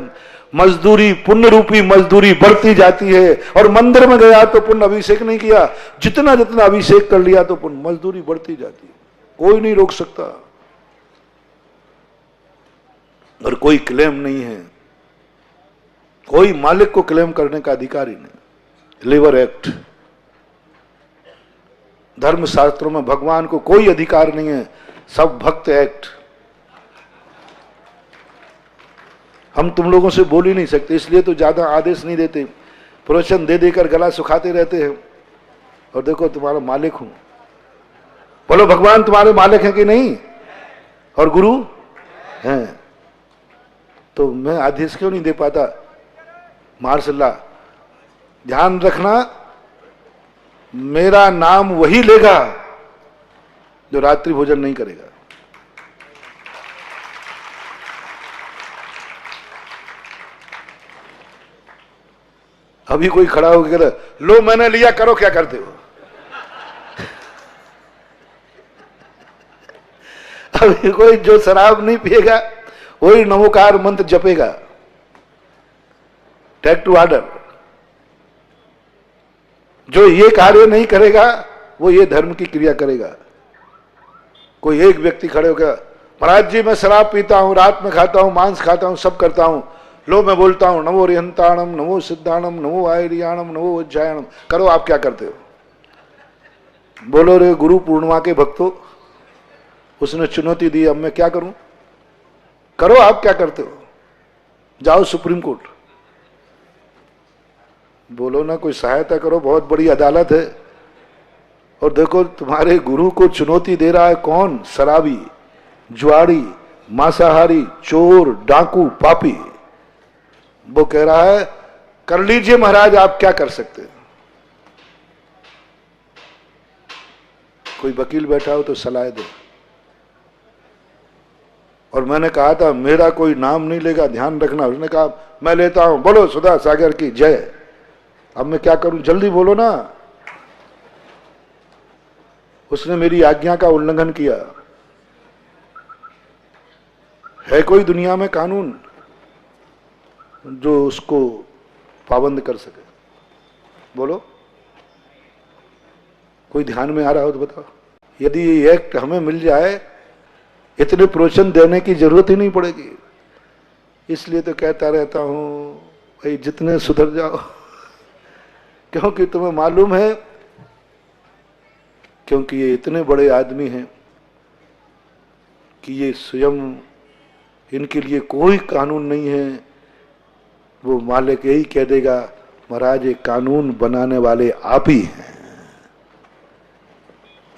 मजदूरी, पुण्य रूपी मजदूरी बढ़ती जाती है। और मंदिर में गया तो पुण्य अभिषेक नहीं किया, जितना जितना अभिषेक कर लिया तो पुण्य, मजदूरी बढ़ती जाती है, कोई नहीं रोक सकता। और कोई क्लेम नहीं है, कोई मालिक को क्लेम करने का अधिकार ही नहीं। लेबर एक्ट, धर्म शास्त्रों में भगवान को कोई अधिकार नहीं है, सब भक्त एक्ट। हम तुम लोगों से बोल ही नहीं सकते, इसलिए तो ज्यादा आदेश नहीं देते, प्रवचन दे देकर गला सुखाते रहते हैं। और देखो तुम्हारा मालिक हूं, बोलो भगवान तुम्हारे मालिक हैं कि नहीं, और गुरु हैं, तो मैं आदेश क्यों नहीं दे पाता? मार्शल्ला, ध्यान रखना, मेरा नाम वही लेगा जो रात्रि भोजन नहीं करेगा। अभी कोई खड़ा होकर कह रहा, लो मैंने लिया, करो क्या करते हो। अभी कोई जो शराब नहीं पिएगा वही नमोकार मंत्र जपेगा, टेक टू ऑर्डर। जो ये कार्य नहीं करेगा वो ये धर्म की क्रिया करेगा। कोई एक व्यक्ति खड़े होकर, महाराज जी मैं शराब पीता हूं, रात में खाता हूं, मांस खाता हूं, सब करता हूं, लो मैं बोलता हूं नमो रिहंताणम, नमो सिद्धाणम, नमो आयरियाणम, नमो उज्जायणम, करो आप क्या करते हो? बोलो रे गुरु पूर्णिमा के भक्तों, उसने चुनौती दी, अब मैं क्या करूं? करो आप क्या करते हो, जाओ सुप्रीम कोर्ट, बोलो ना, कोई सहायता करो, बहुत बड़ी अदालत है। और देखो तुम्हारे गुरु को चुनौती दे रहा है कौन? शराबी, जुआड़ी, मांसाहारी, चोर, डाकू, पापी। वो कह रहा है कर लीजिए महाराज, आप क्या कर सकते हैं? कोई वकील बैठा हो तो सलाह दे। और मैंने कहा था मेरा कोई नाम नहीं लेगा, ध्यान रखना। उसने कहा मैं लेता हूं, बोलो सुधा सागर की जय। अब मैं क्या करूं, जल्दी बोलो ना। उसने मेरी आज्ञा का उल्लंघन किया। है कोई दुनिया में कानून जो उसको पाबंद कर सके? बोलो, कोई ध्यान में आ रहा हो तो बताओ। यदि ये एक्ट हमें मिल जाए, इतने प्रवचन देने की जरूरत ही नहीं पड़ेगी। इसलिए तो कहता रहता हूं भाई जितने सुधर जाओ, क्योंकि तुम्हें मालूम है, क्योंकि ये इतने बड़े आदमी हैं कि ये स्वयं, इनके लिए कोई कानून नहीं है। वो मालिक यही कह देगा महाराज ये कानून बनाने वाले आप ही हैं।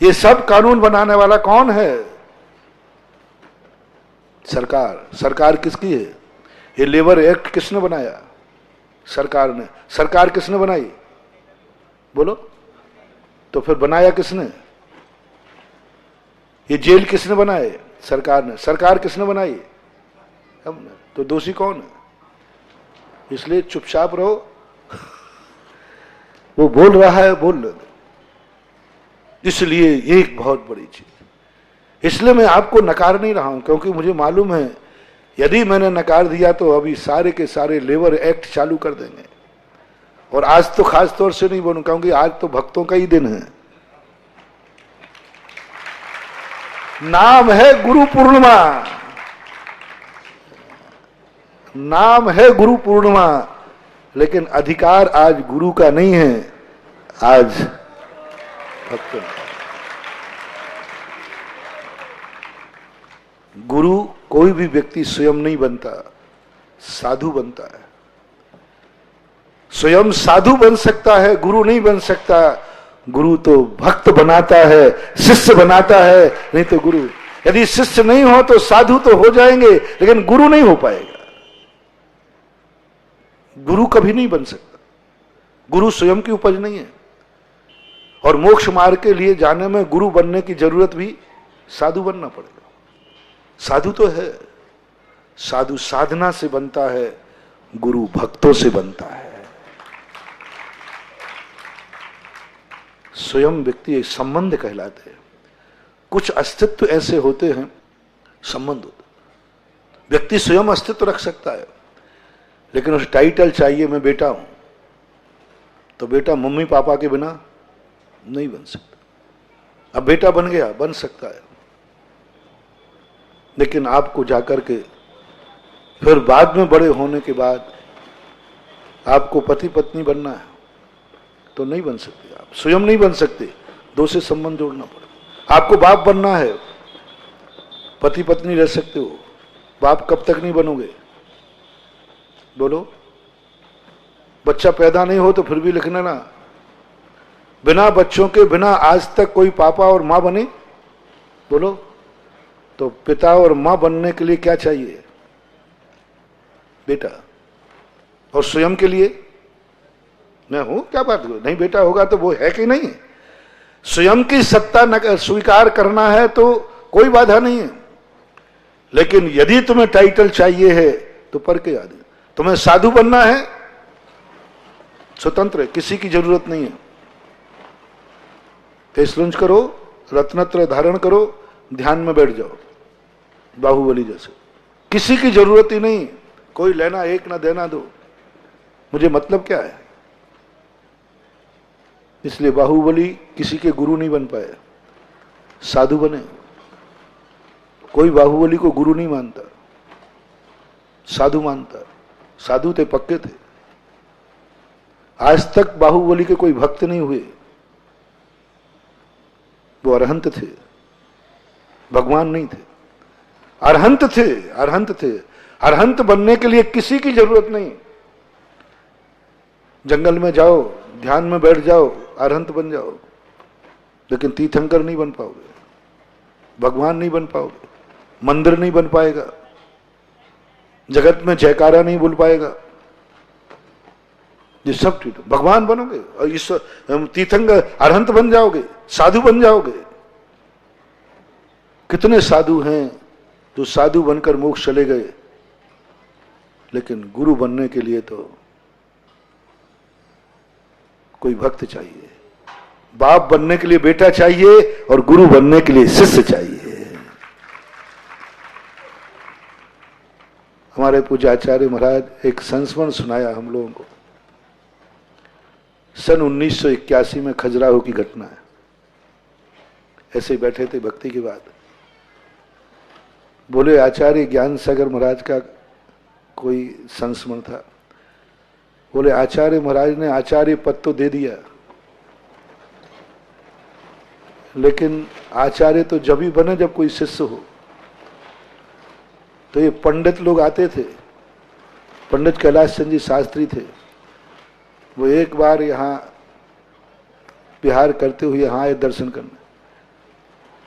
ये सब कानून बनाने वाला कौन है? सरकार। सरकार किसकी है? ये लेबर एक्ट किसने बनाया? सरकार ने। सरकार किसने बनाई? बोलो, तो फिर बनाया किसने? ये जेल किसने बनाए? सरकार ने। सरकार किसने बनाई? हमने। तो दोषी कौन है? इसलिए चुपचाप रहो। वो बोल रहा है, बोलने दो। इसलिए ये एक बहुत बड़ी चीज, इसलिए मैं आपको नकार नहीं रहा हूं, क्योंकि मुझे मालूम है यदि मैंने नकार दिया तो अभी सारे के सारे लेबर एक्ट चालू कर देंगे। और आज तो खास तौर से नहीं बोलूं, क्योंकि आज तो भक्तों का ही दिन है। नाम है गुरु पूर्णिमा, नाम है गुरु पूर्णिमा, लेकिन अधिकार आज गुरु का नहीं है, आज भक्तों का। गुरु कोई भी व्यक्ति स्वयं नहीं बनता, साधु बनता है। स्वयं साधु बन सकता है, गुरु नहीं बन सकता। गुरु तो भक्त बनाता है, शिष्य बनाता है, नहीं तो गुरु। यदि शिष्य नहीं हो तो साधु तो हो जाएंगे, लेकिन गुरु नहीं हो पाएगा। गुरु कभी नहीं बन सकता, गुरु स्वयं की उपज नहीं है। और मोक्ष मार्ग के लिए जाने में गुरु बनने की जरूरत भी साधु बनना पड़ेगा। साधु तो है, साधु साधना से बनता है, गुरु भक्तों से बनता है। स्वयं व्यक्ति एक संबंध कहलाते हैं। कुछ अस्तित्व ऐसे होते हैं, संबंध होते, व्यक्ति स्वयं अस्तित्व रख सकता है, लेकिन उस टाइटल चाहिए मैं बेटा हूं, तो बेटा मम्मी पापा के बिना नहीं बन सकता। अब बेटा बन गया, बन सकता है, लेकिन आपको जाकर के फिर बाद में बड़े होने के बाद आपको पति पत्नी बनना है तो नहीं बन सकते, आप स्वयं नहीं बन सकते, दो से संबंध जोड़ना पड़ेगा। आपको बाप बनना है, पति पत्नी रह सकते हो, बाप कब तक नहीं बनोगे? बोलो। बच्चा पैदा नहीं हो तो फिर भी लिखना ना, बिना बच्चों के बिना आज तक कोई पापा और मां बने? बोलो। तो पिता और मां बनने के लिए क्या चाहिए? बेटा। और स्वयं के लिए मैं हूं, क्या बात हो? नहीं बेटा होगा तो वो है कि नहीं? स्वयं की सत्ता स्वीकार करना है तो कोई बाधा नहीं है, लेकिन यदि तुम्हें टाइटल चाहिए है तो पर के याद है। तुम्हें साधु बनना है, स्वतंत्र है, किसी की जरूरत नहीं है। केसलुंज करो, रत्नत्र धारण करो, ध्यान में बैठ जाओ, बाहुबली जैसे, किसी की जरूरत ही नहीं, कोई लेना एक ना देना दो, मुझे मतलब क्या है। इसलिए बाहुबली किसी के गुरु नहीं बन पाए, साधु बने। कोई बाहुबली को गुरु नहीं मानता, साधु मानता। साधु थे, पक्के थे। आज तक बाहुबली के कोई भक्त नहीं हुए, वो अरहंत थे, भगवान नहीं थे, अरहंत थे, अरहंत थे। अरहंत बनने के लिए किसी की जरूरत नहीं। जंगल में जाओ, ध्यान में बैठ जाओ, अरहंत बन जाओ, लेकिन तीर्थंकर नहीं बन पाओगे, भगवान नहीं बन पाओगे, मंदिर नहीं बन पाएगा, जगत में जयकारा नहीं बोल पाएगा। ये सब ठीक, भगवान बनोगे और ईश्वर तीर्थंकर अरहंत बन जाओगे, साधु बन जाओगे। कितने साधु हैं जो साधु बनकर मोक्ष चले गए, लेकिन गुरु बनने के लिए तो कोई भक्त चाहिए, बाप बनने के लिए बेटा चाहिए, और गुरु बनने के लिए शिष्य चाहिए। हमारे पूज्याचार्य महाराज एक संस्मरण सुनाया हम लोगों को। सन 1981 में खजुराहो की घटना है। ऐसे बैठे थे भक्ति के बाद, बोले आचार्य ज्ञान सागर महाराज का कोई संस्मरण था। बोले आचार्य महाराज ने आचार्य पद तो दे दिया, लेकिन आचार्य तो जब ही बने जब कोई शिष्य हो। तो ये पंडित लोग आते थे, पंडित कैलाश चंद जी शास्त्री थे, वो एक बार यहाँ विहार करते हुए यहाँ आए दर्शन करने।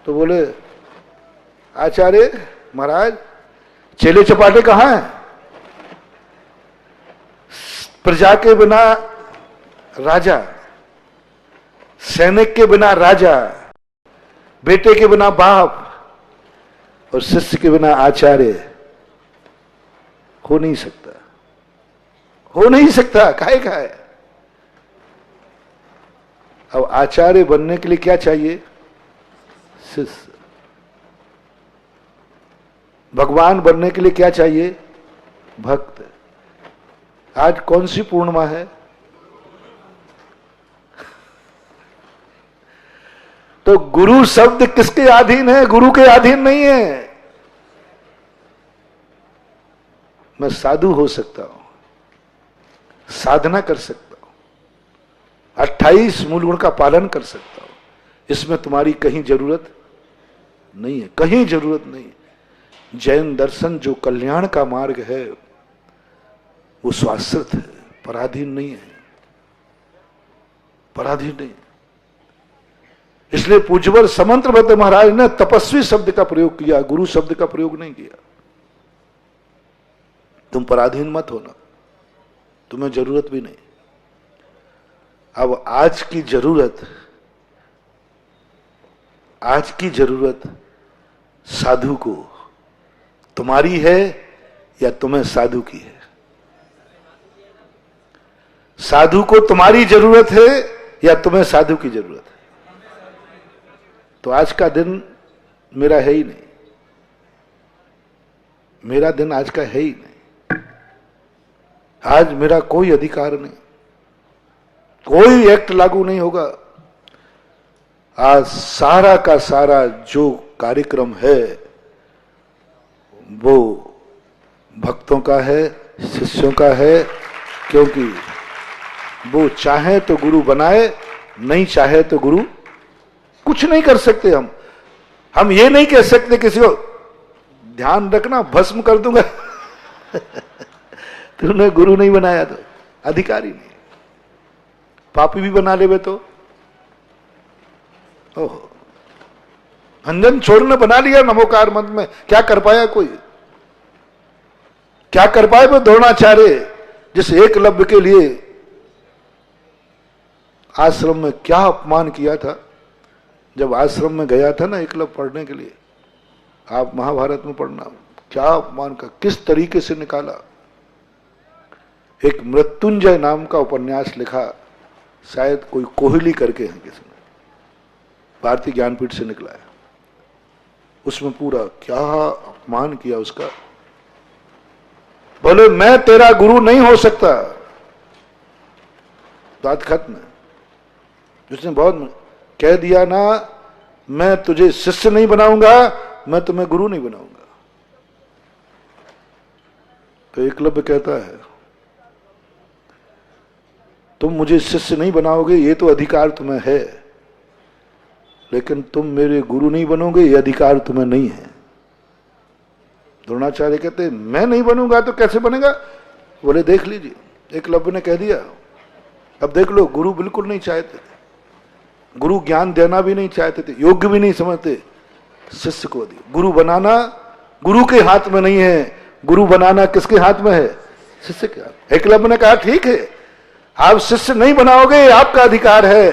तो बोले आचार्य महाराज चेले चपाटे कहाँ हैं? प्रजा के बिना राजा, सैनिक के बिना राजा, बेटे के बिना बाप और शिष्य के बिना आचार्य हो नहीं सकता, हो नहीं सकता। काहे का है? अब आचार्य बनने के लिए क्या चाहिए? शिष्य। भगवान बनने के लिए क्या चाहिए? भक्त। आज कौन सी पूर्णिमा है? तो गुरु शब्द किसके अधीन है? गुरु के अधीन नहीं है। मैं साधु हो सकता हूं, साधना कर सकता हूं, 28 मूल गुण का पालन कर सकता हूं, इसमें तुम्हारी कहीं जरूरत नहीं है, कहीं जरूरत नहीं है। जैन दर्शन जो कल्याण का मार्ग है वो शाश्वत है, पराधीन नहीं है, पराधीन नहीं। इसलिए पूज्यवर समंत्रभद्र महाराज ने तपस्वी शब्द का प्रयोग किया, गुरु शब्द का प्रयोग नहीं किया। तुम पराधीन मत होना, तुम्हें जरूरत भी नहीं। अब आज की जरूरत साधु को तुम्हारी है या तुम्हें साधु की है? साधु को तुम्हारी जरूरत है या तुम्हें साधु की जरूरत है? तो आज का दिन मेरा है ही नहीं, मेरा दिन आज का है ही नहीं। आज मेरा कोई अधिकार नहीं, कोई एक्ट लागू नहीं होगा। आज सारा का सारा जो कार्यक्रम है वो भक्तों का है, शिष्यों का है, क्योंकि वो चाहे तो गुरु बनाए, नहीं चाहे तो गुरु कुछ नहीं कर सकते। हम ये नहीं कह सकते किसी को ध्यान रखना भस्म कर दूंगा तूने गुरु नहीं बनाया तो अधिकारी नहीं। पापी भी बना ले तो ओहो, अंजन छोड़ने बना लिया नमोकार मंत्र में, क्या कर पाया कोई? क्या कर पाए वो द्रोणाचार्य, जिस एकलव्य के लिए आश्रम में क्या अपमान किया था। जब आश्रम में गया था ना एकलव्य पढ़ने के लिए, आप महाभारत में पढ़ना, क्या अपमान का, किस तरीके से निकाला। एक मृत्युंजय नाम का उपन्यास लिखा, शायद कोई कोहली करके हैं किसी ने, भारतीय ज्ञानपीठ से निकला है। उसमें पूरा क्या अपमान किया उसका। बोले मैं तेरा गुरु नहीं हो सकता, बात खत्म है। उसने बहुत कह दिया ना, मैं तुझे शिष्य नहीं बनाऊंगा, मैं तुम्हें गुरु नहीं बनाऊंगा। तो एकलव्य कहता है तुम मुझे शिष्य नहीं बनाओगे, ये तो अधिकार तुम्हें है, लेकिन तुम मेरे गुरु नहीं बनोगे, ये अधिकार तुम्हें नहीं है। द्रोणाचार्य कहते मैं नहीं बनूंगा तो कैसे बनेगा? बोले देख लीजिए, एकलव्य ने कह दिया। अब देख लो, गुरु बिल्कुल नहीं चाहते थे, गुरु ज्ञान देना भी नहीं चाहते थे, योग्य भी नहीं समझते, शिष्य को दिया। गुरु बनाना गुरु के हाथ में नहीं है, गुरु बनाना किसके हाथ में है? शिष्य के हाथ। एकलव्य ने कहा ठीक है, आप शिष्य नहीं बनाओगे, आपका अधिकार है,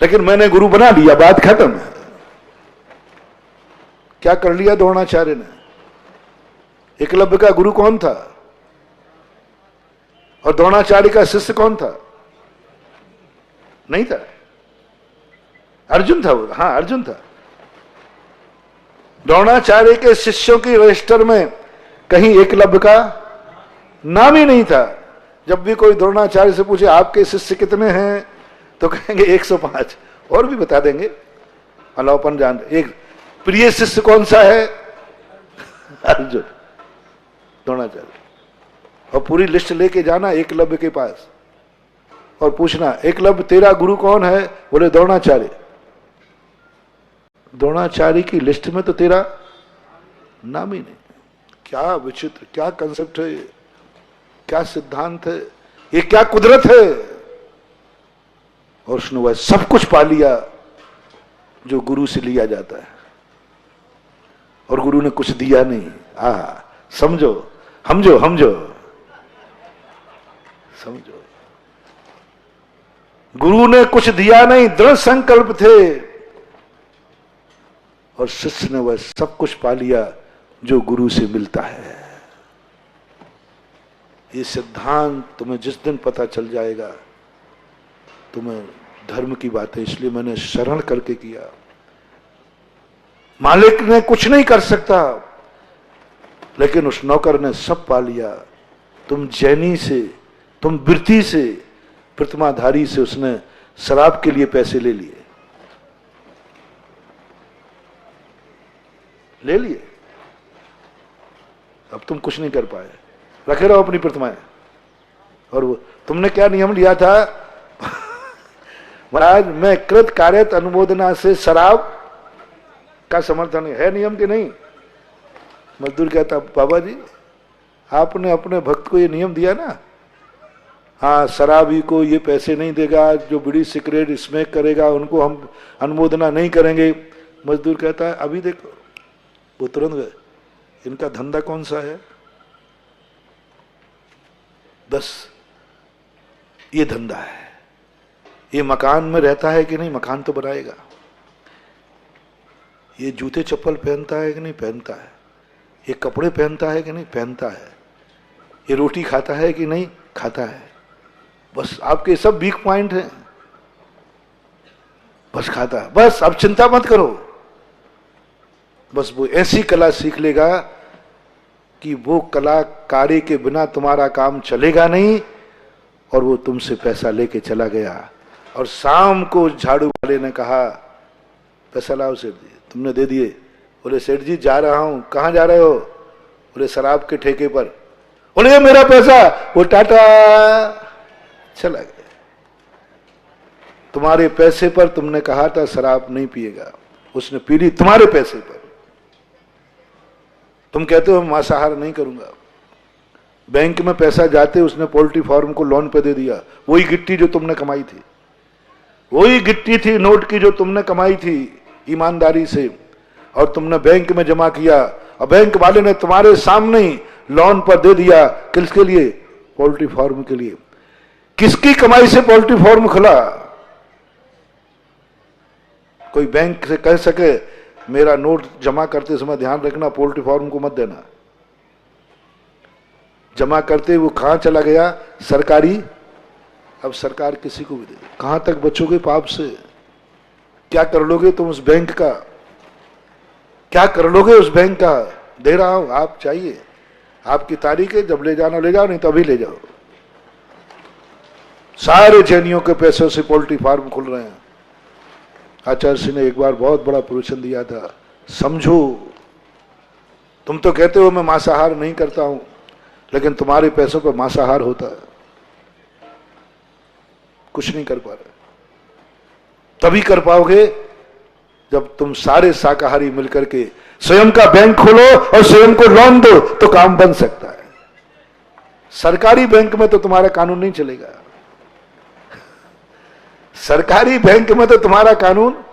लेकिन मैंने गुरु बना लिया, बात खत्म है। क्या कर लिया द्रोणाचार्य ने? एकलव्य का गुरु कौन था और द्रोणाचार्य का शिष्य कौन था? नहीं था, अर्जुन था वो। हाँ, अर्जुन था। द्रोणाचार्य के शिष्यों की रजिस्टर में कहीं एकलव्य का नाम ही नहीं था। जब भी कोई द्रोणाचार्य से पूछे आपके शिष्य कितने हैं, तो कहेंगे 105, और भी बता देंगे, अलापन जान। एक प्रिय शिष्य कौन सा है? अर्जुन, द्रोणाचार्य। और पूरी लिस्ट लेके जाना एकलव्य के पास और पूछना एकलव्य तेरा गुरु कौन है? बोले द्रोणाचार्य। द्रोणाचार्य की लिस्ट में तो तेरा नाम ही नहीं। क्या विचित्र, क्या कंसेप्ट है ये, क्या सिद्धांत है ये, क्या कुदरत है। और उसने वह सब कुछ पा लिया जो गुरु से लिया जाता है, और गुरु ने कुछ दिया नहीं। समझो, समझो, समझो, समझो, गुरु ने कुछ दिया नहीं, दृढ़ संकल्प थे, और शिष्य ने वह सब कुछ पा लिया जो गुरु से मिलता है। ये सिद्धांत तुम्हें जिस दिन पता चल जाएगा, तुम्हें धर्म की बात है, इसलिए मैंने शरण करके किया। मालिक ने कुछ नहीं कर सकता, लेकिन उस नौकर ने सब पा लिया। तुम जैनी से, तुम वृत्ति से, प्रतिमाधारी से उसने शराब के लिए पैसे ले लिए, अब तुम कुछ नहीं कर पाए, रखे रहो अपनी प्रतिमाएं। और वो तुमने क्या नियम लिया था? महाराज, मैं कृत कार्यत अनुमोदना से शराब का समर्थन है नियम के नहीं। मजदूर कहता, बाबा जी आपने अपने भक्त को ये नियम दिया ना, हाँ शराबी को ये पैसे नहीं देगा, जो बीड़ी सिगरेट स्मोक करेगा उनको हम अनुमोदना नहीं करेंगे। मजदूर कहता है, अभी देखो, वो तुरंत गए, इनका धंधा कौन सा है? बस ये धंधा है। ये मकान में रहता है कि नहीं? मकान तो बनाएगा। ये जूते चप्पल पहनता है कि नहीं? पहनता है। ये कपड़े पहनता है कि नहीं? पहनता है। ये रोटी खाता है कि नहीं? खाता है। बस आपके सब वीक पॉइंट हैं, बस खाता है। बस अब चिंता मत करो। बस वो ऐसी कला सीख लेगा कि वो कलाकारी के बिना तुम्हारा काम चलेगा नहीं, और वो तुमसे पैसा लेके चला गया। और शाम को झाड़ू वाले ने कहा, पैसा लाओ सेठ जी। तुमने दे दिए। बोले सेठ जी जा रहा हूं। कहां जा रहे हो? बोले शराब के ठेके पर। बोले मेरा पैसा। वो टाटा चला गया। तुम्हारे पैसे पर तुमने कहा था शराब नहीं पिएगा, उसने पी ली तुम्हारे पैसे पर। तुम कहते हो मांसाहार नहीं करूंगा। बैंक में पैसा जाते उसने पोल्ट्री फार्म को लोन पे दे दिया। वही गिट्टी जो तुमने कमाई थी, वही गिट्टी थी नोट की जो तुमने कमाई थी ईमानदारी से, और तुमने बैंक में जमा किया। और बैंक वाले ने तुम्हारे सामने ही लोन पर दे दिया। किसके लिए? पोल्ट्री फार्म के लिए। किसकी कमाई से पोल्ट्री फार्म खुला? कोई बैंक से कह सके मेरा नोट जमा करते समय ध्यान रखना पोल्ट्री फार्म को मत देना? जमा करते वो कहां चला गया? सरकारी। अब सरकार किसी को भी दे, कहां तक बचोगे पाप से? क्या कर लोगे तुम उस बैंक का? क्या कर लोगे उस बैंक का? दे रहा हूं, आप चाहिए, आपकी तारीख है, जब ले जाना ले जाओ, नहीं तो अभी ले जाओ। सारे जैनियों के पैसों से पोल्ट्री फार्म खुल रहे हैं। आचार्य सिंह ने एक बार बहुत बड़ा प्रवचन दिया था, समझो, तुम तो कहते हो मैं मांसाहार नहीं करता हूं, लेकिन तुम्हारे पैसों पर मांसाहार होता है। कुछ नहीं कर पा रहे। तभी कर पाओगे जब तुम सारे शाकाहारी मिलकर के स्वयं का बैंक खोलो और स्वयं को लोन दो, तो काम बन सकता है। सरकारी बैंक में तो तुम्हारा कानून नहीं चलेगा। सरकारी बैंक में तो तुम्हारा कानून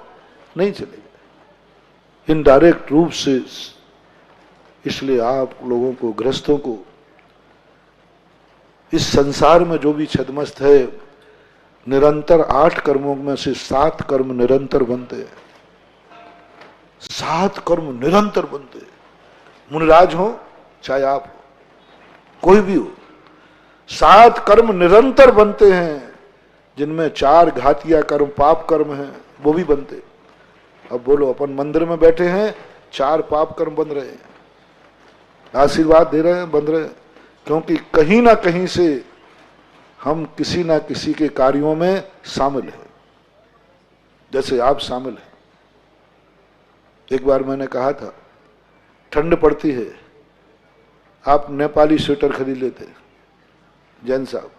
नहीं चलेगा। इनडायरेक्ट रूप से। इसलिए आप लोगों को, गृहस्थों को, इस संसार में जो भी छदमस्त है, निरंतर 8 कर्मों में से 7 कर्म निरंतर बनते हैं। 7 कर्म निरंतर बनते हैं। मुनिराज हो चाहे आप हो, कोई भी हो, 7 कर्म निरंतर बनते हैं, जिनमें 4 घातिया कर्म पाप कर्म हैं, वो भी बनते। अब बोलो, अपन मंदिर में बैठे हैं, 4 पाप कर्म बन रहे हैं, आशीर्वाद दे रहे हैं, बन रहे हैं, क्योंकि कहीं ना कहीं से हम किसी ना किसी के कार्यों में शामिल हैं, जैसे आप शामिल हैं। एक बार मैंने कहा था, ठंड पड़ती है, आप नेपाली स्वेटर खरीद लेते, जैन साहब,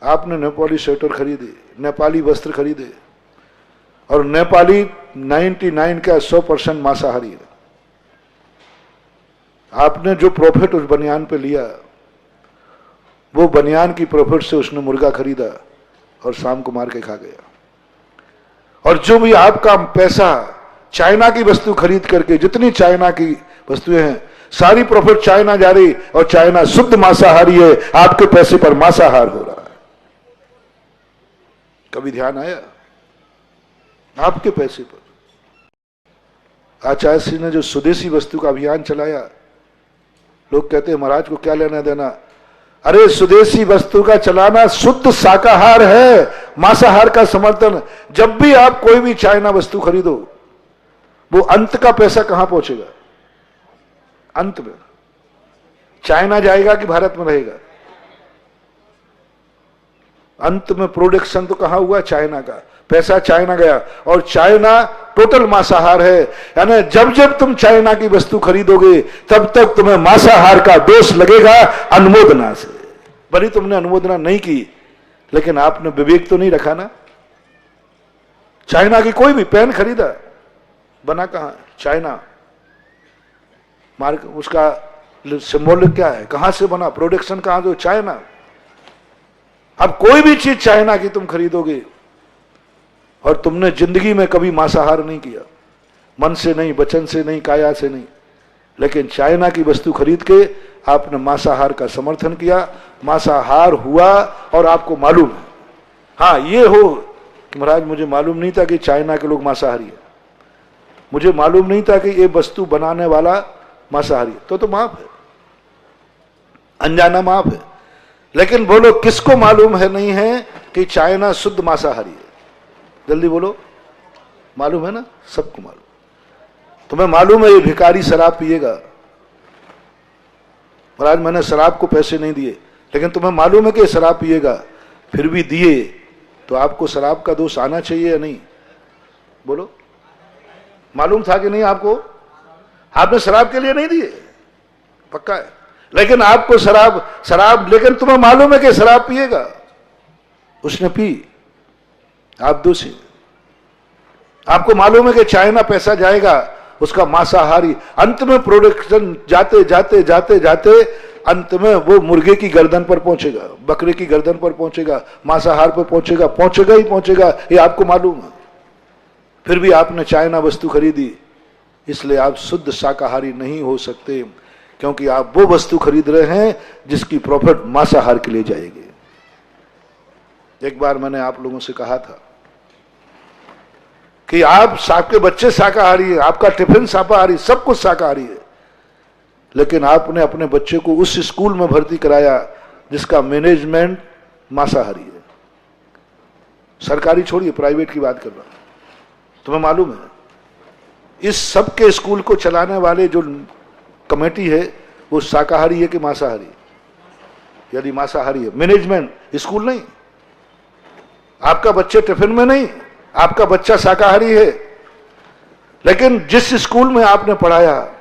आपने नेपाली स्वेटर खरीदे, नेपाली वस्त्र खरीदे, और नेपाली 99 का 100% मांसाहारी है। आपने जो प्रॉफिट उस बनियान पे लिया, वो बनियान की प्रॉफिट से उसने मुर्गा खरीदा और शाम को मार के खा गया। और जो भी आपका पैसा चाइना की वस्तु खरीद करके, जितनी चाइना की वस्तुएं हैं, सारी प्रॉफिट चाइना जा रही, और चाइना शुद्ध मांसाहारी है, आपके पैसे पर मांसाहार हो रहा है। कभी ध्यान आया? आपके पैसे पर। आचार्य सिंह ने जो स्वदेशी वस्तु का अभियान चलाया, लोग कहते हैं महाराज को क्या लेना देना। अरे स्वदेशी वस्तु का चलाना शुद्ध शाकाहार है, मांसाहार का समर्थन। जब भी आप कोई भी चाइना वस्तु खरीदो, वो अंत का पैसा कहां पहुंचेगा? अंत में चाइना जाएगा कि भारत में रहेगा? अंत में प्रोडक्शन तो कहां हुआ? चाइना का पैसा चाइना गया, और चाइना टोटल मांसाहार है। यानी जब जब तुम चाइना की वस्तु खरीदोगे तब तक तुम्हें मांसाहार का दोष लगेगा अनुमोदना से। भले तुमने अनुमोदना नहीं की, लेकिन आपने विवेक तो नहीं रखा ना। चाइना की कोई भी पेन खरीदा, बना कहां? चाइना। मार्क उसका सिंबॉलिक क्या है? कहां से बना? प्रोडक्शन कहां? जो चाइना। अब कोई भी चीज चाइना की तुम खरीदोगे, और तुमने जिंदगी में कभी मांसाहार नहीं किया, मन से नहीं, वचन से नहीं, काया से नहीं, लेकिन चाइना की वस्तु खरीद के आपने मांसाहार का समर्थन किया, मांसाहार हुआ, और आपको मालूम है। हाँ, ये हो कि महाराज मुझे मालूम नहीं था कि चाइना के लोग मांसाहारी है, मुझे मालूम नहीं था कि ये वस्तु बनाने वाला मांसाहारी है, तो माफ है, अनजाना माफ है। लेकिन बोलो, किसको मालूम है नहीं है कि चाइना शुद्ध मांसाहारी है? जल्दी बोलो। मालूम है ना? सबको मालूम। तुम्हें मालूम है ये भिखारी शराब पिएगा, महाराज मैंने शराब को पैसे नहीं दिए, लेकिन तुम्हें मालूम है कि शराब पिएगा, फिर भी दिए, तो आपको शराब का दोष आना चाहिए या नहीं? बोलो, मालूम था कि नहीं आपको? आपने शराब के लिए नहीं दिए, पक्का है, लेकिन आपको शराब लेकिन तुम्हें मालूम है कि शराब पिएगा, उसने पी, आप दोषी। आपको मालूम है कि चाइना पैसा जाएगा उसका मांसाहारी, अंत में प्रोडक्शन जाते जाते जाते जाते अंत में वो मुर्गे की गर्दन पर पहुंचेगा, बकरे की गर्दन पर पहुंचेगा, मांसाहार पर पहुंचेगा, पहुंचेगा ही पहुंचेगा, ये आपको मालूम है। फिर भी आपने चाइना वस्तु खरीदी, इसलिए आप शुद्ध शाकाहारी नहीं हो सकते, क्योंकि आप वो वस्तु खरीद रहे हैं जिसकी प्रॉफिट मांसाहार के लिए जाएगी। एक बार मैंने आप लोगों से कहा था कि आपके बच्चे शाकाहारी है, आपका टिफिन शाकाहारी, सब कुछ शाकाहारी है, लेकिन आपने अपने बच्चे को उस स्कूल में भर्ती कराया जिसका मैनेजमेंट मांसाहारी है। सरकारी छोड़िए, प्राइवेट की बात कर रहा हूं। तुम्हें मालूम है इस सब के स्कूल को चलाने वाले जो कमेटी है वो शाकाहारी है कि मांसाहारी? यदि मांसाहारी है, मैनेजमेंट, स्कूल नहीं, आपका बच्चे टिफिन में नहीं, आपका बच्चा शाकाहारी है, लेकिन जिस स्कूल में आपने पढ़ाया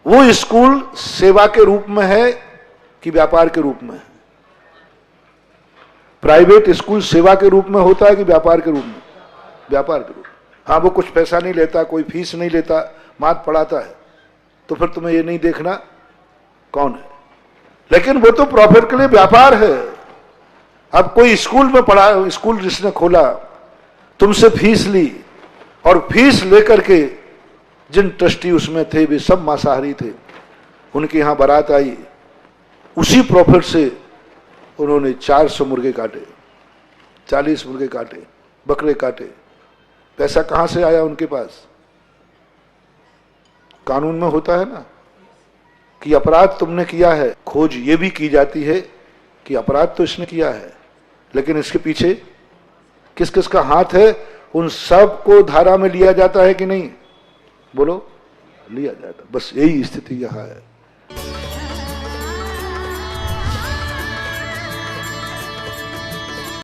वो स्कूल सेवा के रूप में है कि व्यापार के रूप में है? प्राइवेट स्कूल सेवा के रूप में होता है कि व्यापार के रूप में? व्यापार के रूप में। हाँ, वो कुछ पैसा नहीं लेता, कोई फीस नहीं लेता, मात्र पढ़ाता है, तो फिर तुम्हें ये नहीं देखना कौन है, लेकिन वो तो प्रॉफिट के लिए व्यापार है। अब कोई स्कूल में पढ़ा, स्कूल जिसने खोला, तुमसे फीस ली, और फीस लेकर के जिन ट्रस्टी उसमें थे वे सब मांसाहारी थे, उनके यहां बारात आई, उसी प्रॉफिट से उन्होंने 400 मुर्गे काटे, 40 मुर्गे काटे, बकरे काटे। पैसा कहां से आया उनके पास? कानून में होता है ना कि अपराध तुमने किया है, खोज ये भी की जाती है कि अपराध तो इसने किया है, लेकिन इसके पीछे किस किस का हाथ है, उन सब को धारा में लिया जाता है कि नहीं? बोलो, लिया जाता। बस यही स्थिति यहां है।